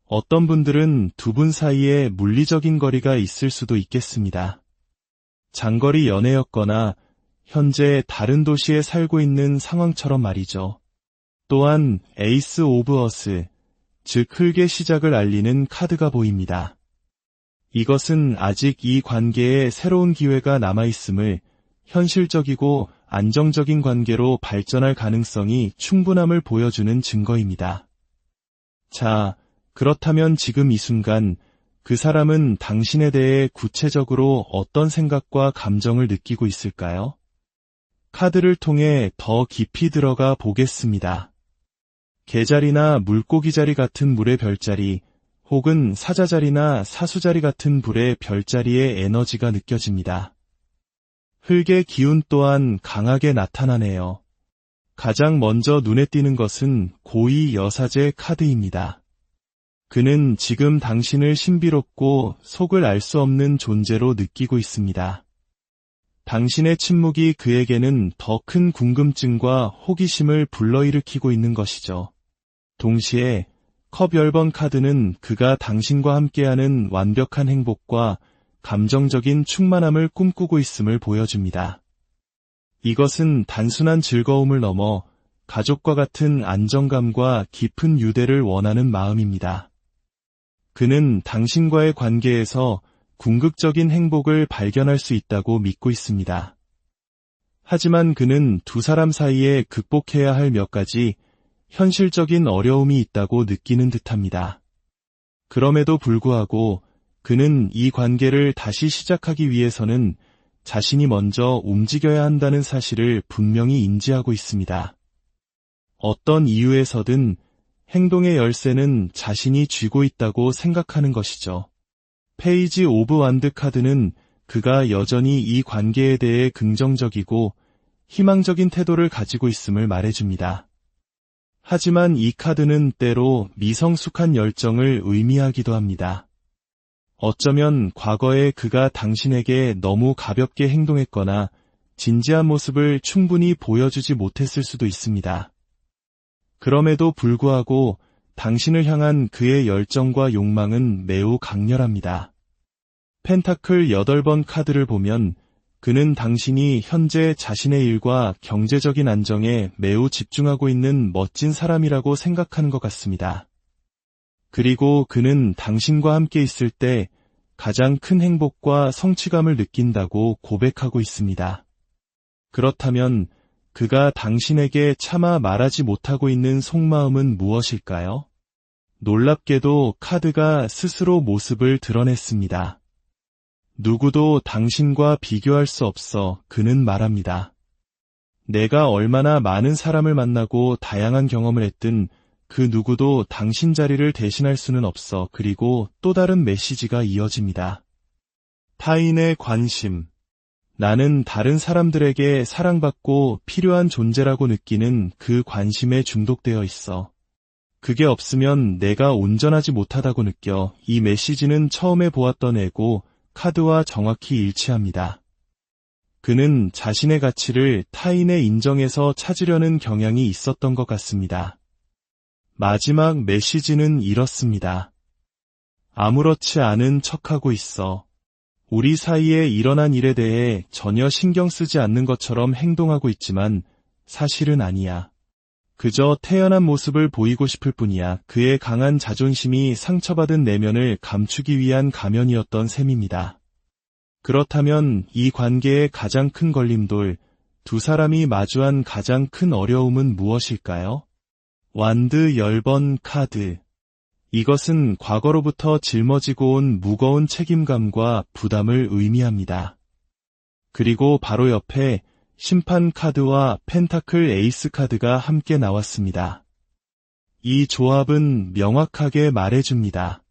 어떤 분들은 두 분 사이에 물리적인 거리가 있을 수도 있겠습니다. 장거리 연애였거나 현재 다른 도시에 살고 있는 상황처럼 말이죠. 또한 에이스 오브 어스, 즉 흙의 시작을 알리는 카드가 보입니다. 이것은 아직 이 관계에 새로운 기회가 남아있음을, 현실적이고 안정적인 관계로 발전할 가능성이 충분함을 보여주는 증거입니다. 자, 그렇다면 지금 이 순간 그 사람은 당신에 대해 구체적으로 어떤 생각과 감정을 느끼고 있을까요? 카드를 통해 더 깊이 들어가 보겠습니다. 개자리나 물고기자리 같은 물의 별자리, 혹은 사자자리나 사수자리 같은 불의 별자리의 에너지가 느껴집니다. 흙의 기운 또한 강하게 나타나네요. 가장 먼저 눈에 띄는 것은 고위 여사제 카드입니다. 그는 지금 당신을 신비롭고 속을 알 수 없는 존재로 느끼고 있습니다. 당신의 침묵이 그에게는 더 큰 궁금증과 호기심을 불러일으키고 있는 것이죠. 동시에 컵 10번 카드는 그가 당신과 함께하는 완벽한 행복과 감정적인 충만함을 꿈꾸고 있음을 보여줍니다. 이것은 단순한 즐거움을 넘어 가족과 같은 안정감과 깊은 유대를 원하는 마음입니다. 그는 당신과의 관계에서 궁극적인 행복을 발견할 수 있다고 믿고 있습니다. 하지만 그는 두 사람 사이에 극복해야 할 몇 가지 현실적인 어려움이 있다고 느끼는 듯합니다. 그럼에도 불구하고 그는 이 관계를 다시 시작하기 위해서는 자신이 먼저 움직여야 한다는 사실을 분명히 인지하고 있습니다. 어떤 이유에서든 행동의 열쇠는 자신이 쥐고 있다고 생각하는 것이죠. 페이지 오브 완드 카드는 그가 여전히 이 관계에 대해 긍정적이고 희망적인 태도를 가지고 있음을 말해줍니다. 하지만 이 카드는 때로 미성숙한 열정을 의미하기도 합니다. 어쩌면 과거에 그가 당신에게 너무 가볍게 행동했거나 진지한 모습을 충분히 보여주지 못했을 수도 있습니다. 그럼에도 불구하고 당신을 향한 그의 열정과 욕망은 매우 강렬합니다. 펜타클 8번 카드를 보면 그는 당신이 현재 자신의 일과 경제적인 안정에 매우 집중하고 있는 멋진 사람이라고 생각하는 것 같습니다. 그리고 그는 당신과 함께 있을 때 가장 큰 행복과 성취감을 느낀다고 고백하고 있습니다. 그렇다면 그가 당신에게 차마 말하지 못하고 있는 속마음은 무엇일까요? 놀랍게도 카드가 스스로 모습을 드러냈습니다. 누구도 당신과 비교할 수 없어 그는 말합니다. 내가 얼마나 많은 사람을 만나고 다양한 경험을 했든 그 누구도 당신 자리를 대신할 수는 없어. 그리고 또 다른 메시지가 이어집니다. 타인의 관심. 나는 다른 사람들에게 사랑받고 필요한 존재라고 느끼는 그 관심에 중독되어 있어. 그게 없으면 내가 온전하지 못하다고 느껴. 이 메시지는 처음에 보았던 에고 카드와 정확히 일치합니다. 그는 자신의 가치를 타인의 인정에서 찾으려는 경향이 있었던 것 같습니다. 마지막 메시지는 이렇습니다. 아무렇지 않은 척하고 있어. 우리 사이에 일어난 일에 대해 전혀 신경 쓰지 않는 것처럼 행동하고 있지만 사실은 아니야. 그저 태연한 모습을 보이고 싶을 뿐이야. 그의 강한 자존심이 상처받은 내면을 감추기 위한 가면이었던 셈입니다. 그렇다면 이 관계의 가장 큰 걸림돌, 두 사람이 마주한 가장 큰 어려움은 무엇일까요? 완드 10번 카드. 이것은 과거로부터 짊어지고 온 무거운 책임감과 부담을 의미합니다. 그리고 바로 옆에 심판 카드와 펜타클 에이스 카드가 함께 나왔습니다. 이 조합은 명확하게 말해줍니다.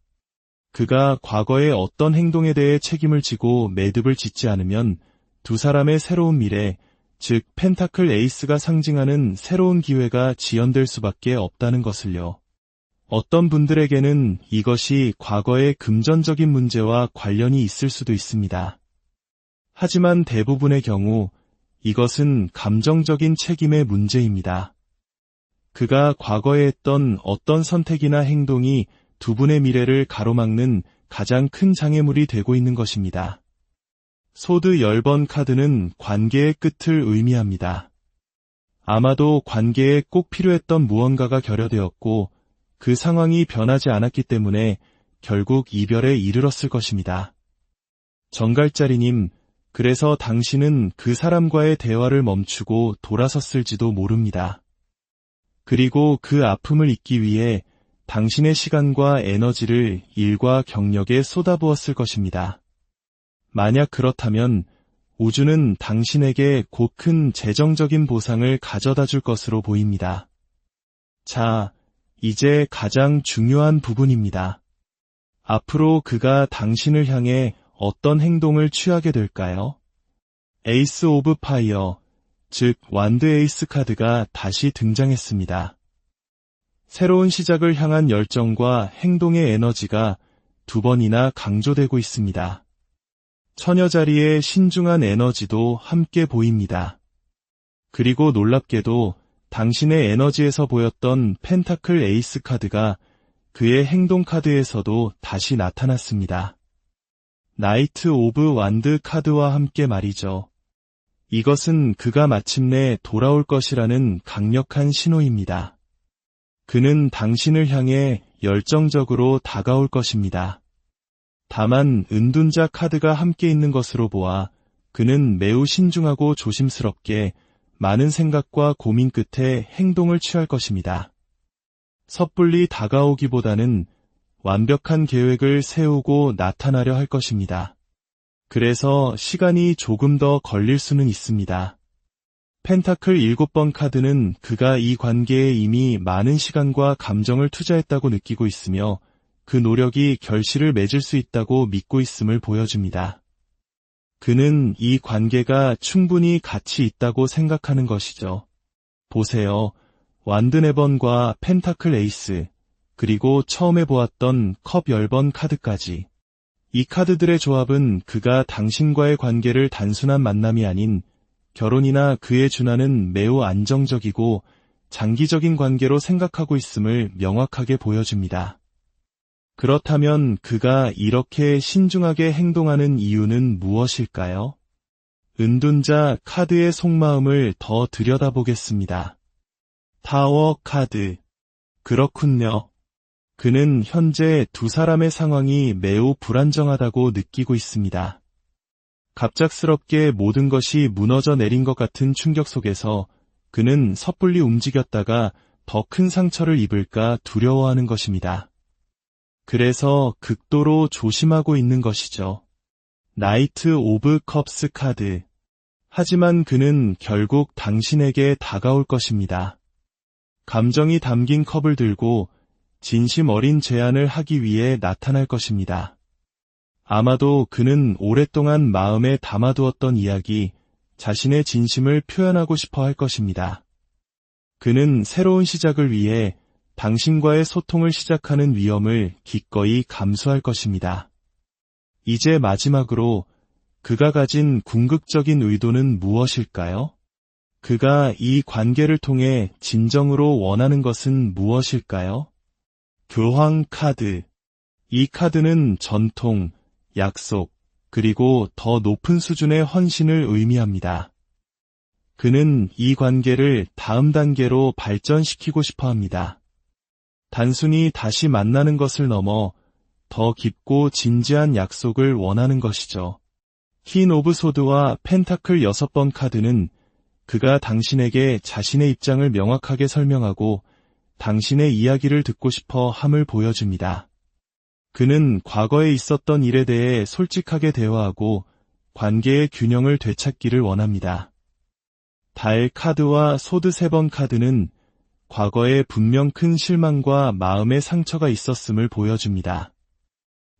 그가 과거의 어떤 행동에 대해 책임을 지고 매듭을 짓지 않으면 두 사람의 새로운 미래, 즉 펜타클 에이스가 상징하는 새로운 기회가 지연될 수밖에 없다는 것을요. 어떤 분들에게는 이것이 과거의 금전적인 문제와 관련이 있을 수도 있습니다. 하지만 대부분의 경우 이것은 감정적인 책임의 문제입니다. 그가 과거에 했던 어떤 선택이나 행동이 두 분의 미래를 가로막는 가장 큰 장애물이 되고 있는 것입니다. 소드 10번 카드는 관계의 끝을 의미합니다. 아마도 관계에 꼭 필요했던 무언가가 결여되었고 그 상황이 변하지 않았기 때문에 결국 이별에 이르렀을 것입니다. 정갈자리님, 그래서 당신은 그 사람과의 대화를 멈추고 돌아섰을지도 모릅니다. 그리고 그 아픔을 잊기 위해 당신의 시간과 에너지를 일과 경력에 쏟아부었을 것입니다. 만약 그렇다면 우주는 당신에게 곧 큰 재정적인 보상을 가져다 줄 것으로 보입니다. 자, 이제 가장 중요한 부분입니다. 앞으로 그가 당신을 향해 어떤 행동을 취하게 될까요? 에이스 오브 파이어, 즉 완드 에이스 카드가 다시 등장했습니다. 새로운 시작을 향한 열정과 행동의 에너지가 두 번이나 강조되고 있습니다. 처녀 자리의 신중한 에너지도 함께 보입니다. 그리고 놀랍게도 당신의 에너지에서 보였던 펜타클 에이스 카드가 그의 행동 카드에서도 다시 나타났습니다. 나이트 오브 완드 카드와 함께 말이죠. 이것은 그가 마침내 돌아올 것이라는 강력한 신호입니다. 그는 당신을 향해 열정적으로 다가올 것입니다. 다만 은둔자 카드가 함께 있는 것으로 보아 그는 매우 신중하고 조심스럽게 많은 생각과 고민 끝에 행동을 취할 것입니다. 섣불리 다가오기보다는 완벽한 계획을 세우고 나타나려 할 것입니다. 그래서 시간이 조금 더 걸릴 수는 있습니다. 펜타클 7번 카드는 그가 이 관계에 이미 많은 시간과 감정을 투자했다고 느끼고 있으며 그 노력이 결실을 맺을 수 있다고 믿고 있음을 보여줍니다. 그는 이 관계가 충분히 가치 있다고 생각하는 것이죠. 보세요. 완드 4번과 펜타클 에이스, 그리고 처음에 보았던 컵 10번 카드까지. 이 카드들의 조합은 그가 당신과의 관계를 단순한 만남이 아닌 결혼이나 그에 준하는 매우 안정적이고 장기적인 관계로 생각하고 있음을 명확하게 보여줍니다. 그렇다면 그가 이렇게 신중하게 행동하는 이유는 무엇일까요? 은둔자 카드의 속마음을 더 들여다보겠습니다. 타워 카드. 그렇군요. 그는 현재 두 사람의 상황이 매우 불안정하다고 느끼고 있습니다. 갑작스럽게 모든 것이 무너져 내린 것 같은 충격 속에서 그는 섣불리 움직였다가 더 큰 상처를 입을까 두려워하는 것입니다. 그래서 극도로 조심하고 있는 것이죠. 나이트 오브 컵스 카드. 하지만 그는 결국 당신에게 다가올 것입니다. 감정이 담긴 컵을 들고 진심 어린 제안을 하기 위해 나타날 것입니다. 아마도 그는 오랫동안 마음에 담아두었던 이야기, 자신의 진심을 표현하고 싶어 할 것입니다. 그는 새로운 시작을 위해 당신과의 소통을 시작하는 위험을 기꺼이 감수할 것입니다. 이제 마지막으로 그가 가진 궁극적인 의도는 무엇일까요? 그가 이 관계를 통해 진정으로 원하는 것은 무엇일까요? 교황 카드. 이 카드는 전통, 약속, 그리고 더 높은 수준의 헌신을 의미합니다. 그는 이 관계를 다음 단계로 발전시키고 싶어 합니다. 단순히 다시 만나는 것을 넘어 더 깊고 진지한 약속을 원하는 것이죠. 퀸 오브 소드와 펜타클 6번 카드는 그가 당신에게 자신의 입장을 명확하게 설명하고 당신의 이야기를 듣고 싶어 함을 보여줍니다. 그는 과거에 있었던 일에 대해 솔직하게 대화하고 관계의 균형을 되찾기를 원합니다. 달 카드와 소드 3번 카드는 과거에 분명 큰 실망과 마음의 상처가 있었음을 보여줍니다.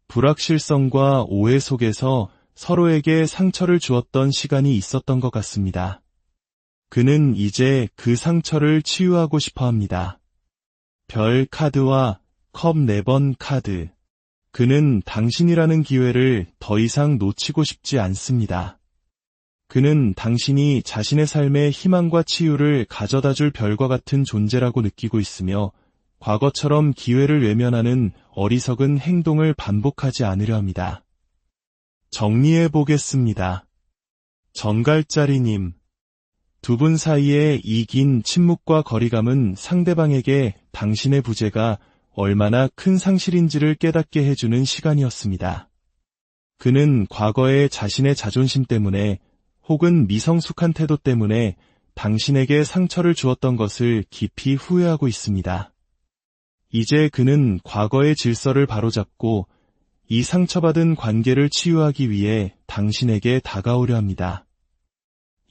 불확실성과 오해 속에서 서로에게 상처를 주었던 시간이 있었던 것 같습니다. 그는 이제 그 상처를 치유하고 싶어 합니다. 별 카드와 컵 4번 카드. 그는 당신이라는 기회를 더 이상 놓치고 싶지 않습니다. 그는 당신이 자신의 삶에 희망과 치유를 가져다 줄 별과 같은 존재라고 느끼고 있으며 과거처럼 기회를 외면하는 어리석은 행동을 반복하지 않으려 합니다. 정리해 보겠습니다. 정갈자리님. 두 분 사이의 이 긴 침묵과 거리감은 상대방에게 당신의 부재가 얼마나 큰 상실인지를 깨닫게 해주는 시간이었습니다. 그는 과거에 자신의 자존심 때문에 혹은 미성숙한 태도 때문에 당신에게 상처를 주었던 것을 깊이 후회하고 있습니다. 이제 그는 과거의 질서를 바로잡고 이 상처받은 관계를 치유하기 위해 당신에게 다가오려 합니다.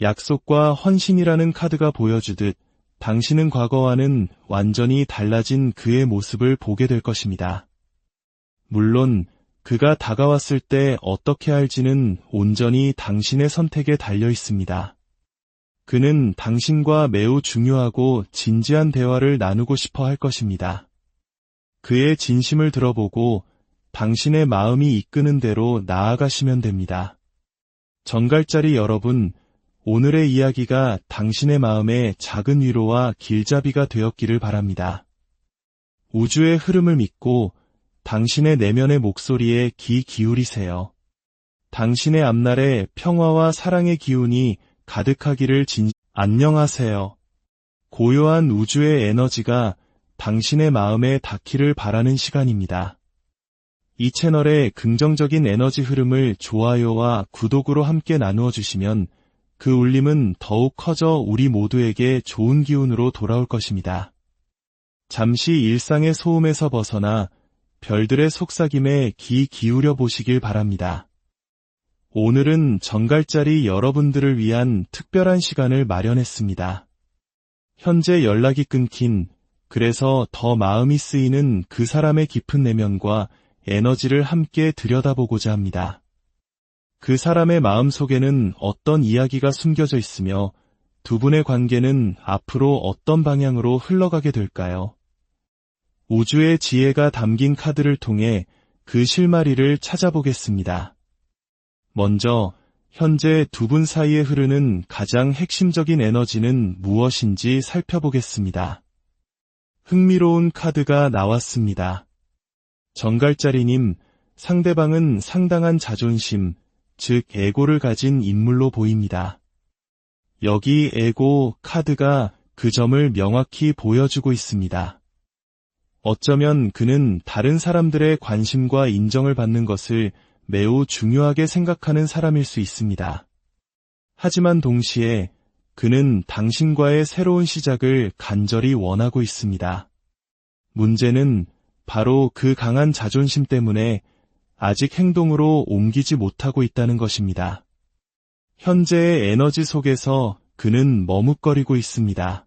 약속과 헌신이라는 카드가 보여주듯 당신은 과거와는 완전히 달라진 그의 모습을 보게 될 것입니다. 물론 그가 다가왔을 때 어떻게 할지는 온전히 당신의 선택에 달려 있습니다. 그는 당신과 매우 중요하고 진지한 대화를 나누고 싶어 할 것입니다. 그의 진심을 들어보고 당신의 마음이 이끄는 대로 나아가시면 됩니다. 정갈자리 여러분, 오늘의 이야기가 당신의 마음에 작은 위로와 길잡이가 되었기를 바랍니다. 우주의 흐름을 믿고 당신의 내면의 목소리에 귀 기울이세요. 당신의 앞날에 평화와 사랑의 기운이 가득하기를 안녕하세요. 고요한 우주의 에너지가 당신의 마음에 닿기를 바라는 시간입니다. 이 채널의 긍정적인 에너지 흐름을 좋아요와 구독으로 함께 나누어 주시면 그 울림은 더욱 커져 우리 모두에게 좋은 기운으로 돌아올 것입니다. 잠시 일상의 소음에서 벗어나 별들의 속삭임에 귀 기울여 보시길 바랍니다. 오늘은 정갈자리 여러분들을 위한 특별한 시간을 마련했습니다. 현재 연락이 끊긴, 그래서 더 마음이 쓰이는 그 사람의 깊은 내면과 에너지를 함께 들여다보고자 합니다. 그 사람의 마음 속에는 어떤 이야기가 숨겨져 있으며 두 분의 관계는 앞으로 어떤 방향으로 흘러가게 될까요? 우주의 지혜가 담긴 카드를 통해 그 실마리를 찾아보겠습니다. 먼저 현재 두 분 사이에 흐르는 가장 핵심적인 에너지는 무엇인지 살펴보겠습니다. 흥미로운 카드가 나왔습니다. 정갈자리님, 상대방은 상당한 자존심, 즉 에고를 가진 인물로 보입니다. 여기 에고 카드가 그 점을 명확히 보여주고 있습니다. 어쩌면 그는 다른 사람들의 관심과 인정을 받는 것을 매우 중요하게 생각하는 사람일 수 있습니다. 하지만 동시에 그는 당신과의 새로운 시작을 간절히 원하고 있습니다. 문제는 바로 그 강한 자존심 때문에 아직 행동으로 옮기지 못하고 있다는 것입니다. 현재의 에너지 속에서 그는 머뭇거리고 있습니다.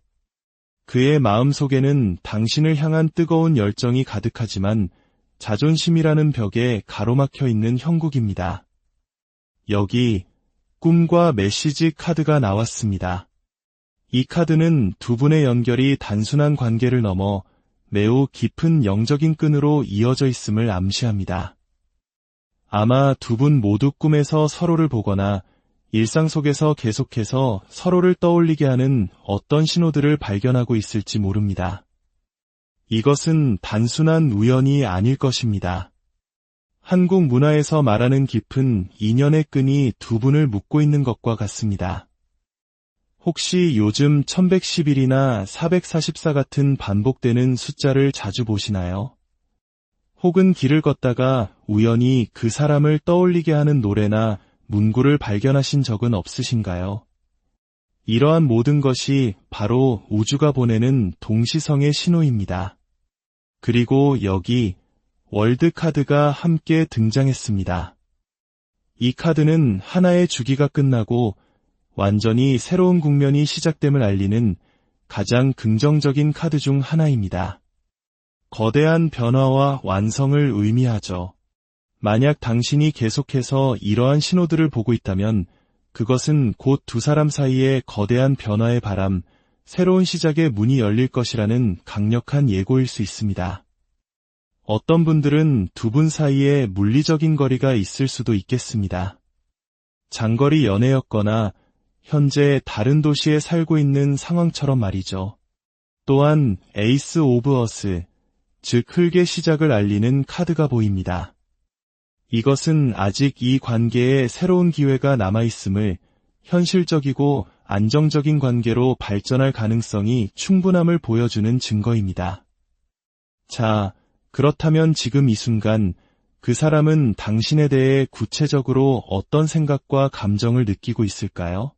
그의 마음 속에는 당신을 향한 뜨거운 열정이 가득하지만 자존심이라는 벽에 가로막혀 있는 형국입니다. 여기 꿈과 메시지 카드가 나왔습니다. 이 카드는 두 분의 연결이 단순한 관계를 넘어 매우 깊은 영적인 끈으로 이어져 있음을 암시합니다. 아마 두 분 모두 꿈에서 서로를 보거나 일상 속에서 계속해서 서로를 떠올리게 하는 어떤 신호들을 발견하고 있을지 모릅니다. 이것은 단순한 우연이 아닐 것입니다. 한국 문화에서 말하는 깊은 인연의 끈이 두 분을 묶고 있는 것과 같습니다. 혹시 요즘 1111이나 444 같은 반복되는 숫자를 자주 보시나요? 혹은 길을 걷다가 우연히 그 사람을 떠올리게 하는 노래나 문구를 발견하신 적은 없으신가요? 이러한 모든 것이 바로 우주가 보내는 동시성의 신호입니다. 그리고 여기 월드 카드가 함께 등장했습니다. 이 카드는 하나의 주기가 끝나고 완전히 새로운 국면이 시작됨을 알리는 가장 긍정적인 카드 중 하나입니다. 거대한 변화와 완성을 의미하죠. 만약 당신이 계속해서 이러한 신호들을 보고 있다면 그것은 곧 두 사람 사이에 거대한 변화의 바람, 새로운 시작의 문이 열릴 것이라는 강력한 예고일 수 있습니다. 어떤 분들은 두 분 사이에 물리적인 거리가 있을 수도 있겠습니다. 장거리 연애였거나 현재 다른 도시에 살고 있는 상황처럼 말이죠. 또한 에이스 오브 어스, 즉 흙의 시작을 알리는 카드가 보입니다. 이것은 아직 이 관계에 새로운 기회가 남아있음을, 현실적이고 안정적인 관계로 발전할 가능성이 충분함을 보여주는 증거입니다. 자, 그렇다면 지금 이 순간 그 사람은 당신에 대해 구체적으로 어떤 생각과 감정을 느끼고 있을까요?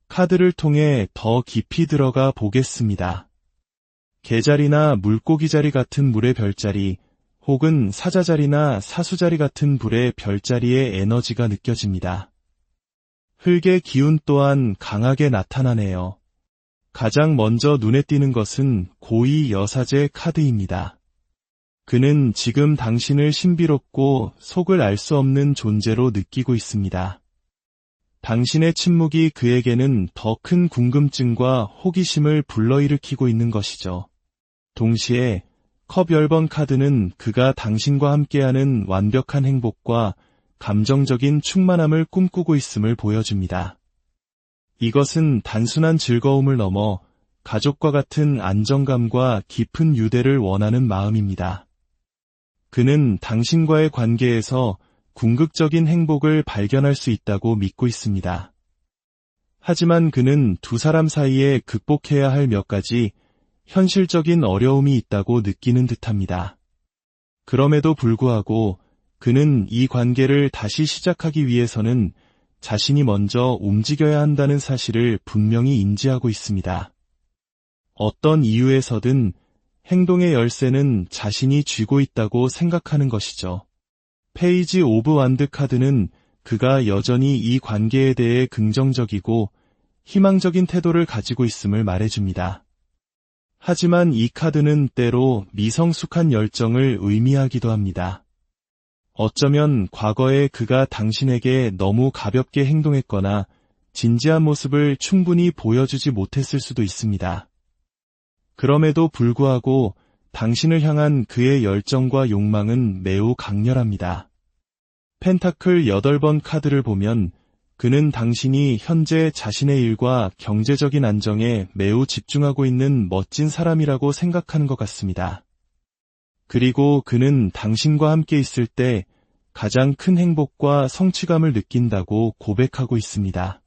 카드를 통해 더 깊이 들어가 보겠습니다. 개자리나 물고기자리 같은 물의 별자리, 혹은 사자자리나 사수자리 같은 불의 별자리의 에너지가 느껴집니다. 흙의 기운 또한 강하게 나타나네요. 가장 먼저 눈에 띄는 것은 고위 여사제 카드입니다. 그는 지금 당신을 신비롭고 속을 알 수 없는 존재로 느끼고 있습니다. 당신의 침묵이 그에게는 더 큰 궁금증과 호기심을 불러일으키고 있는 것이죠. 동시에 컵 10번 카드는 그가 당신과 함께하는 완벽한 행복과 감정적인 충만함을 꿈꾸고 있음을 보여줍니다. 이것은 단순한 즐거움을 넘어 가족과 같은 안정감과 깊은 유대를 원하는 마음입니다. 그는 당신과의 관계에서 궁극적인 행복을 발견할 수 있다고 믿고 있습니다. 하지만 그는 두 사람 사이에 극복해야 할 몇 가지 현실적인 어려움이 있다고 느끼는 듯합니다. 그럼에도 불구하고 그는 이 관계를 다시 시작하기 위해서는 자신이 먼저 움직여야 한다는 사실을 분명히 인지하고 있습니다. 어떤 이유에서든 행동의 열쇠는 자신이 쥐고 있다고 생각하는 것이죠. 페이지 오브 완드 카드는 그가 여전히 이 관계에 대해 긍정적이고 희망적인 태도를 가지고 있음을 말해줍니다. 하지만 이 카드는 때로 미성숙한 열정을 의미하기도 합니다. 어쩌면 과거에 그가 당신에게 너무 가볍게 행동했거나 진지한 모습을 충분히 보여주지 못했을 수도 있습니다. 그럼에도 불구하고 당신을 향한 그의 열정과 욕망은 매우 강렬합니다. 펜타클 8번 카드를 보면 그는 당신이 현재 자신의 일과 경제적인 안정에 매우 집중하고 있는 멋진 사람이라고 생각하는 것 같습니다. 그리고 그는 당신과 함께 있을 때 가장 큰 행복과 성취감을 느낀다고 고백하고 있습니다.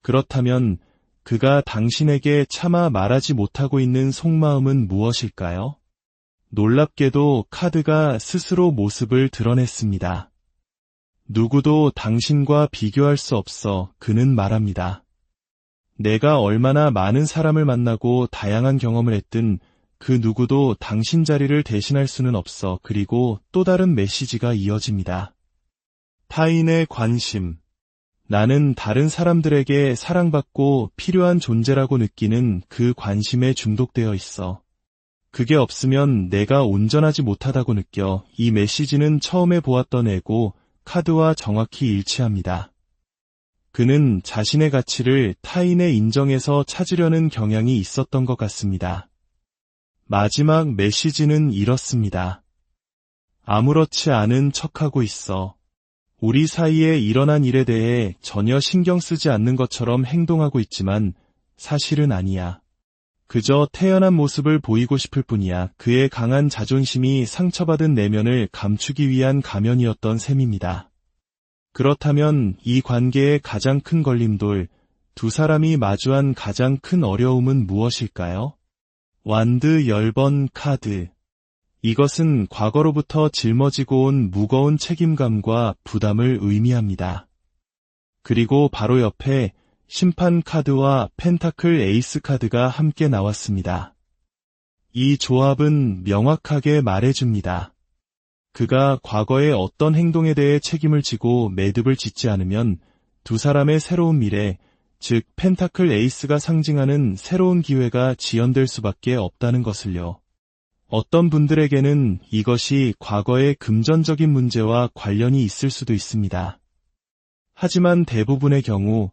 그렇다면 그가 당신에게 차마 말하지 못하고 있는 속마음은 무엇일까요? 놀랍게도 카드가 스스로 모습을 드러냈습니다. 누구도 당신과 비교할 수 없어 그는 말합니다. 내가 얼마나 많은 사람을 만나고 다양한 경험을 했든 그 누구도 당신 자리를 대신할 수는 없어. 그리고 또 다른 메시지가 이어집니다. 타인의 관심. 나는 다른 사람들에게 사랑받고 필요한 존재라고 느끼는 그 관심에 중독되어 있어. 그게 없으면 내가 온전하지 못하다고 느껴. 이 메시지는 처음에 보았던 에고 카드와 정확히 일치합니다. 그는 자신의 가치를 타인의 인정에서 찾으려는 경향이 있었던 것 같습니다. 마지막 메시지는 이렇습니다. 아무렇지 않은 척하고 있어. 우리 사이에 일어난 일에 대해 전혀 신경 쓰지 않는 것처럼 행동하고 있지만 사실은 아니야. 그저 태연한 모습을 보이고 싶을 뿐이야. 그의 강한 자존심이 상처받은 내면을 감추기 위한 가면이었던 셈입니다. 그렇다면 이 관계의 가장 큰 걸림돌, 두 사람이 마주한 가장 큰 어려움은 무엇일까요? 완드 10번 카드. 이것은 과거로부터 짊어지고 온 무거운 책임감과 부담을 의미합니다. 그리고 바로 옆에 심판 카드와 펜타클 에이스 카드가 함께 나왔습니다. 이 조합은 명확하게 말해줍니다. 그가 과거의 어떤 행동에 대해 책임을 지고 매듭을 짓지 않으면 두 사람의 새로운 미래, 즉 펜타클 에이스가 상징하는 새로운 기회가 지연될 수밖에 없다는 것을요. 어떤 분들에게는 이것이 과거의 금전적인 문제와 관련이 있을 수도 있습니다. 하지만 대부분의 경우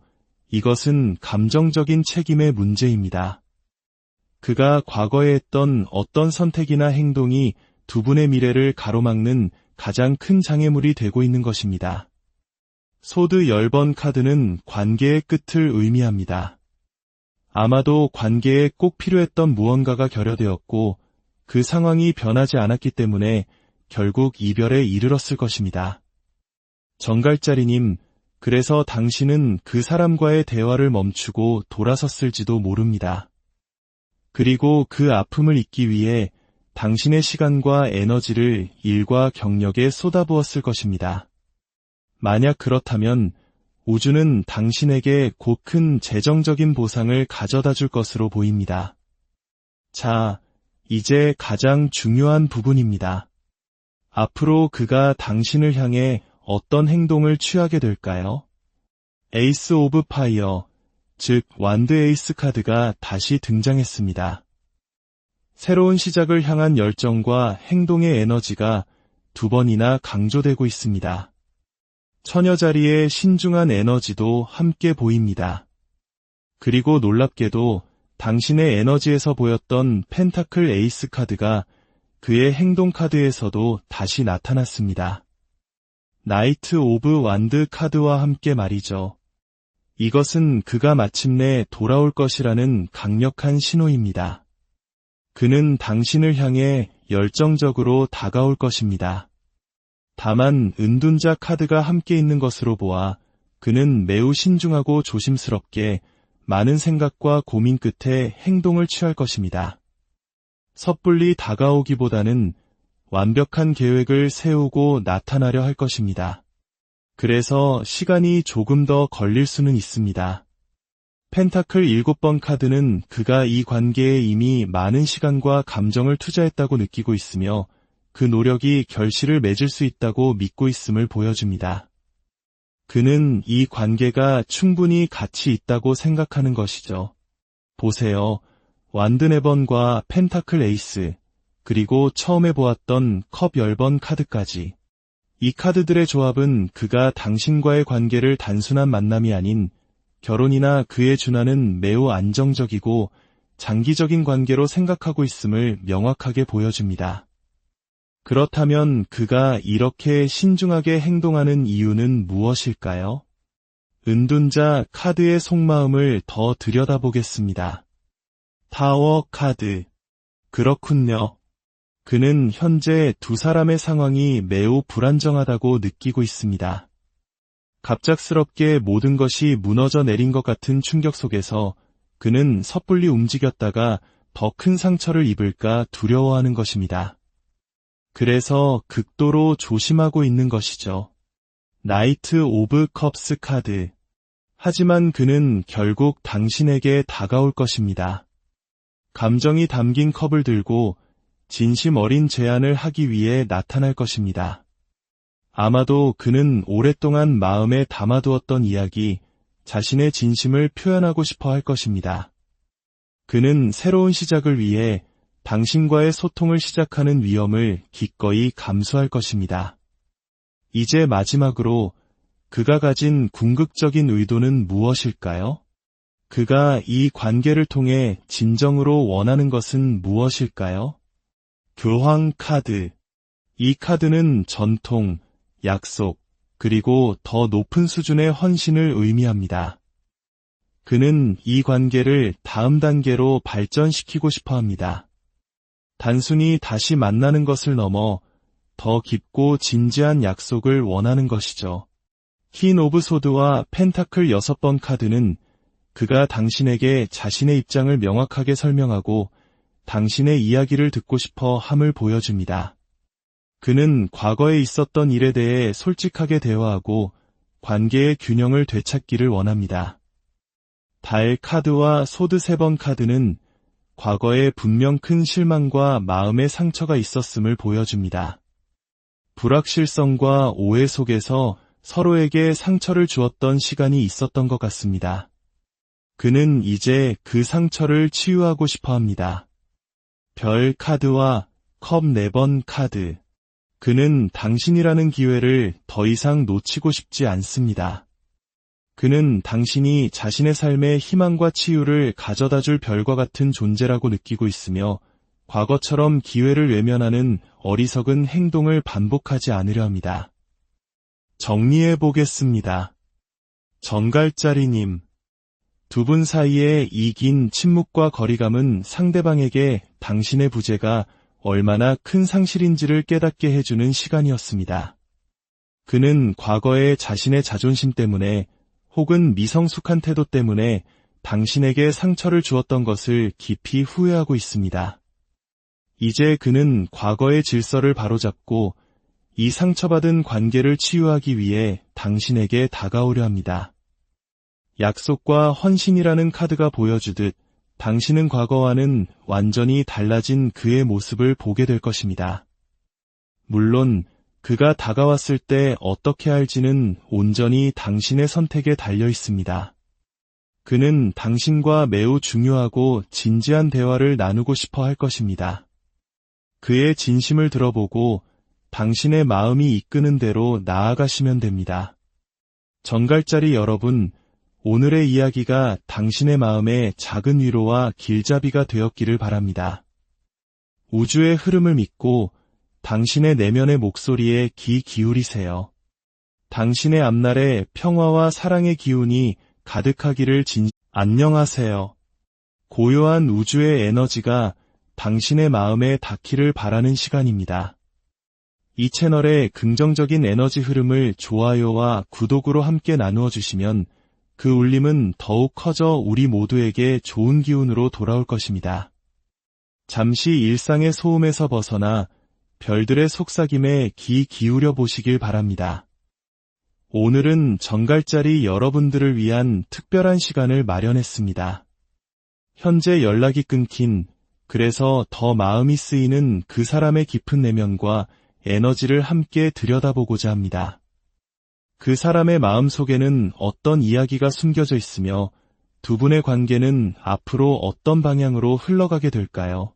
이것은 감정적인 책임의 문제입니다. 그가 과거에 했던 어떤 선택이나 행동이 두 분의 미래를 가로막는 가장 큰 장애물이 되고 있는 것입니다. 소드 10번 카드는 관계의 끝을 의미합니다. 아마도 관계에 꼭 필요했던 무언가가 결여되었고 그 상황이 변하지 않았기 때문에 결국 이별에 이르렀을 것입니다. 정갈자리님, 그래서 당신은 그 사람과의 대화를 멈추고 돌아섰을지도 모릅니다. 그리고 그 아픔을 잊기 위해 당신의 시간과 에너지를 일과 경력에 쏟아부었을 것입니다. 만약 그렇다면 우주는 당신에게 곧 큰 재정적인 보상을 가져다 줄 것으로 보입니다. 자, 이제 가장 중요한 부분입니다. 앞으로 그가 당신을 향해 어떤 행동을 취하게 될까요? 에이스 오브 파이어, 즉 완드 에이스 카드가 다시 등장했습니다. 새로운 시작을 향한 열정과 행동의 에너지가 두 번이나 강조되고 있습니다. 처녀 자리의 신중한 에너지도 함께 보입니다. 그리고 놀랍게도 당신의 에너지에서 보였던 펜타클 에이스 카드가 그의 행동 카드에서도 다시 나타났습니다. 나이트 오브 완드 카드와 함께 말이죠. 이것은 그가 마침내 돌아올 것이라는 강력한 신호입니다. 그는 당신을 향해 열정적으로 다가올 것입니다. 다만 은둔자 카드가 함께 있는 것으로 보아 그는 매우 신중하고 조심스럽게 많은 생각과 고민 끝에 행동을 취할 것입니다. 섣불리 다가오기보다는 완벽한 계획을 세우고 나타나려 할 것입니다. 그래서 시간이 조금 더 걸릴 수는 있습니다. 펜타클 7번 카드는 그가 이 관계에 이미 많은 시간과 감정을 투자했다고 느끼고 있으며 그 노력이 결실을 맺을 수 있다고 믿고 있음을 보여줍니다. 그는 이 관계가 충분히 가치 있다고 생각하는 것이죠. 보세요. 완드 4번과 펜타클 에이스, 그리고 처음에 보았던 컵 10번 카드까지. 이 카드들의 조합은 그가 당신과의 관계를 단순한 만남이 아닌 결혼이나 그에 준하는 매우 안정적이고 장기적인 관계로 생각하고 있음을 명확하게 보여줍니다. 그렇다면 그가 이렇게 신중하게 행동하는 이유는 무엇일까요? 은둔자 카드의 속마음을 더 들여다보겠습니다. 타워 카드. 그렇군요. 그는 현재 두 사람의 상황이 매우 불안정하다고 느끼고 있습니다. 갑작스럽게 모든 것이 무너져 내린 것 같은 충격 속에서 그는 섣불리 움직였다가 더 큰 상처를 입을까 두려워하는 것입니다. 그래서 극도로 조심하고 있는 것이죠. 나이트 오브 컵스 카드. 하지만 그는 결국 당신에게 다가올 것입니다. 감정이 담긴 컵을 들고 진심 어린 제안을 하기 위해 나타날 것입니다. 아마도 그는 오랫동안 마음에 담아두었던 이야기, 자신의 진심을 표현하고 싶어 할 것입니다. 그는 새로운 시작을 위해 당신과의 소통을 시작하는 위험을 기꺼이 감수할 것입니다. 이제 마지막으로 그가 가진 궁극적인 의도는 무엇일까요? 그가 이 관계를 통해 진정으로 원하는 것은 무엇일까요? 교황 카드. 이 카드는 전통, 약속, 그리고 더 높은 수준의 헌신을 의미합니다. 그는 이 관계를 다음 단계로 발전시키고 싶어 합니다. 단순히 다시 만나는 것을 넘어 더 깊고 진지한 약속을 원하는 것이죠. 퀸 오브 소드와 펜타클 6번 카드는 그가 당신에게 자신의 입장을 명확하게 설명하고 당신의 이야기를 듣고 싶어 함을 보여줍니다. 그는 과거에 있었던 일에 대해 솔직하게 대화하고 관계의 균형을 되찾기를 원합니다. 달 카드와 소드 3번 카드는 과거에 분명 큰 실망과 마음의 상처가 있었음을 보여줍니다. 불확실성과 오해 속에서 서로에게 상처를 주었던 시간이 있었던 것 같습니다. 그는 이제 그 상처를 치유하고 싶어 합니다. 별 카드와 컵 4번 카드. 그는 당신이라는 기회를 더 이상 놓치고 싶지 않습니다. 그는 당신이 자신의 삶에 희망과 치유를 가져다줄 별과 같은 존재라고 느끼고 있으며 과거처럼 기회를 외면하는 어리석은 행동을 반복하지 않으려 합니다. 정리해 보겠습니다. 정갈자리님. 두 분 사이의 이 긴 침묵과 거리감은 상대방에게 당신의 부재가 얼마나 큰 상실인지를 깨닫게 해주는 시간이었습니다. 그는 과거에 자신의 자존심 때문에 혹은 미성숙한 태도 때문에 당신에게 상처를 주었던 것을 깊이 후회하고 있습니다. 이제 그는 과거의 질서를 바로잡고 이 상처받은 관계를 치유하기 위해 당신에게 다가오려 합니다. 약속과 헌신이라는 카드가 보여주듯 당신은 과거와는 완전히 달라진 그의 모습을 보게 될 것입니다. 물론 그가 다가왔을 때 어떻게 할지는 온전히 당신의 선택에 달려 있습니다. 그는 당신과 매우 중요하고 진지한 대화를 나누고 싶어 할 것입니다. 그의 진심을 들어보고 당신의 마음이 이끄는 대로 나아가시면 됩니다. 정갈자리 여러분, 오늘의 이야기가 당신의 마음에 작은 위로와 길잡이가 되었기를 바랍니다. 우주의 흐름을 믿고 당신의 내면의 목소리에 귀 기울이세요. 당신의 앞날에 평화와 사랑의 기운이 가득하기를 안녕하세요. 고요한 우주의 에너지가 당신의 마음에 닿기를 바라는 시간입니다. 이 채널의 긍정적인 에너지 흐름을 좋아요와 구독으로 함께 나누어 주시면 그 울림은 더욱 커져 우리 모두에게 좋은 기운으로 돌아올 것입니다. 잠시 일상의 소음에서 벗어나 별들의 속삭임에 귀 기울여 보시길 바랍니다. 오늘은 정갈자리 여러분들을 위한 특별한 시간을 마련했습니다. 현재 연락이 끊긴, 그래서 더 마음이 쓰이는 그 사람의 깊은 내면과 에너지를 함께 들여다보고자 합니다. 그 사람의 마음 속에는 어떤 이야기가 숨겨져 있으며 두 분의 관계는 앞으로 어떤 방향으로 흘러가게 될까요?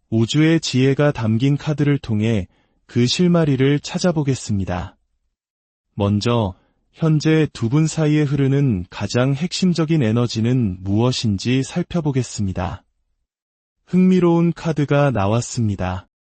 우주의 지혜가 담긴 카드를 통해 그 실마리를 찾아보겠습니다. 먼저 현재 두 분 사이에 흐르는 가장 핵심적인 에너지는 무엇인지 살펴보겠습니다. 흥미로운 카드가 나왔습니다.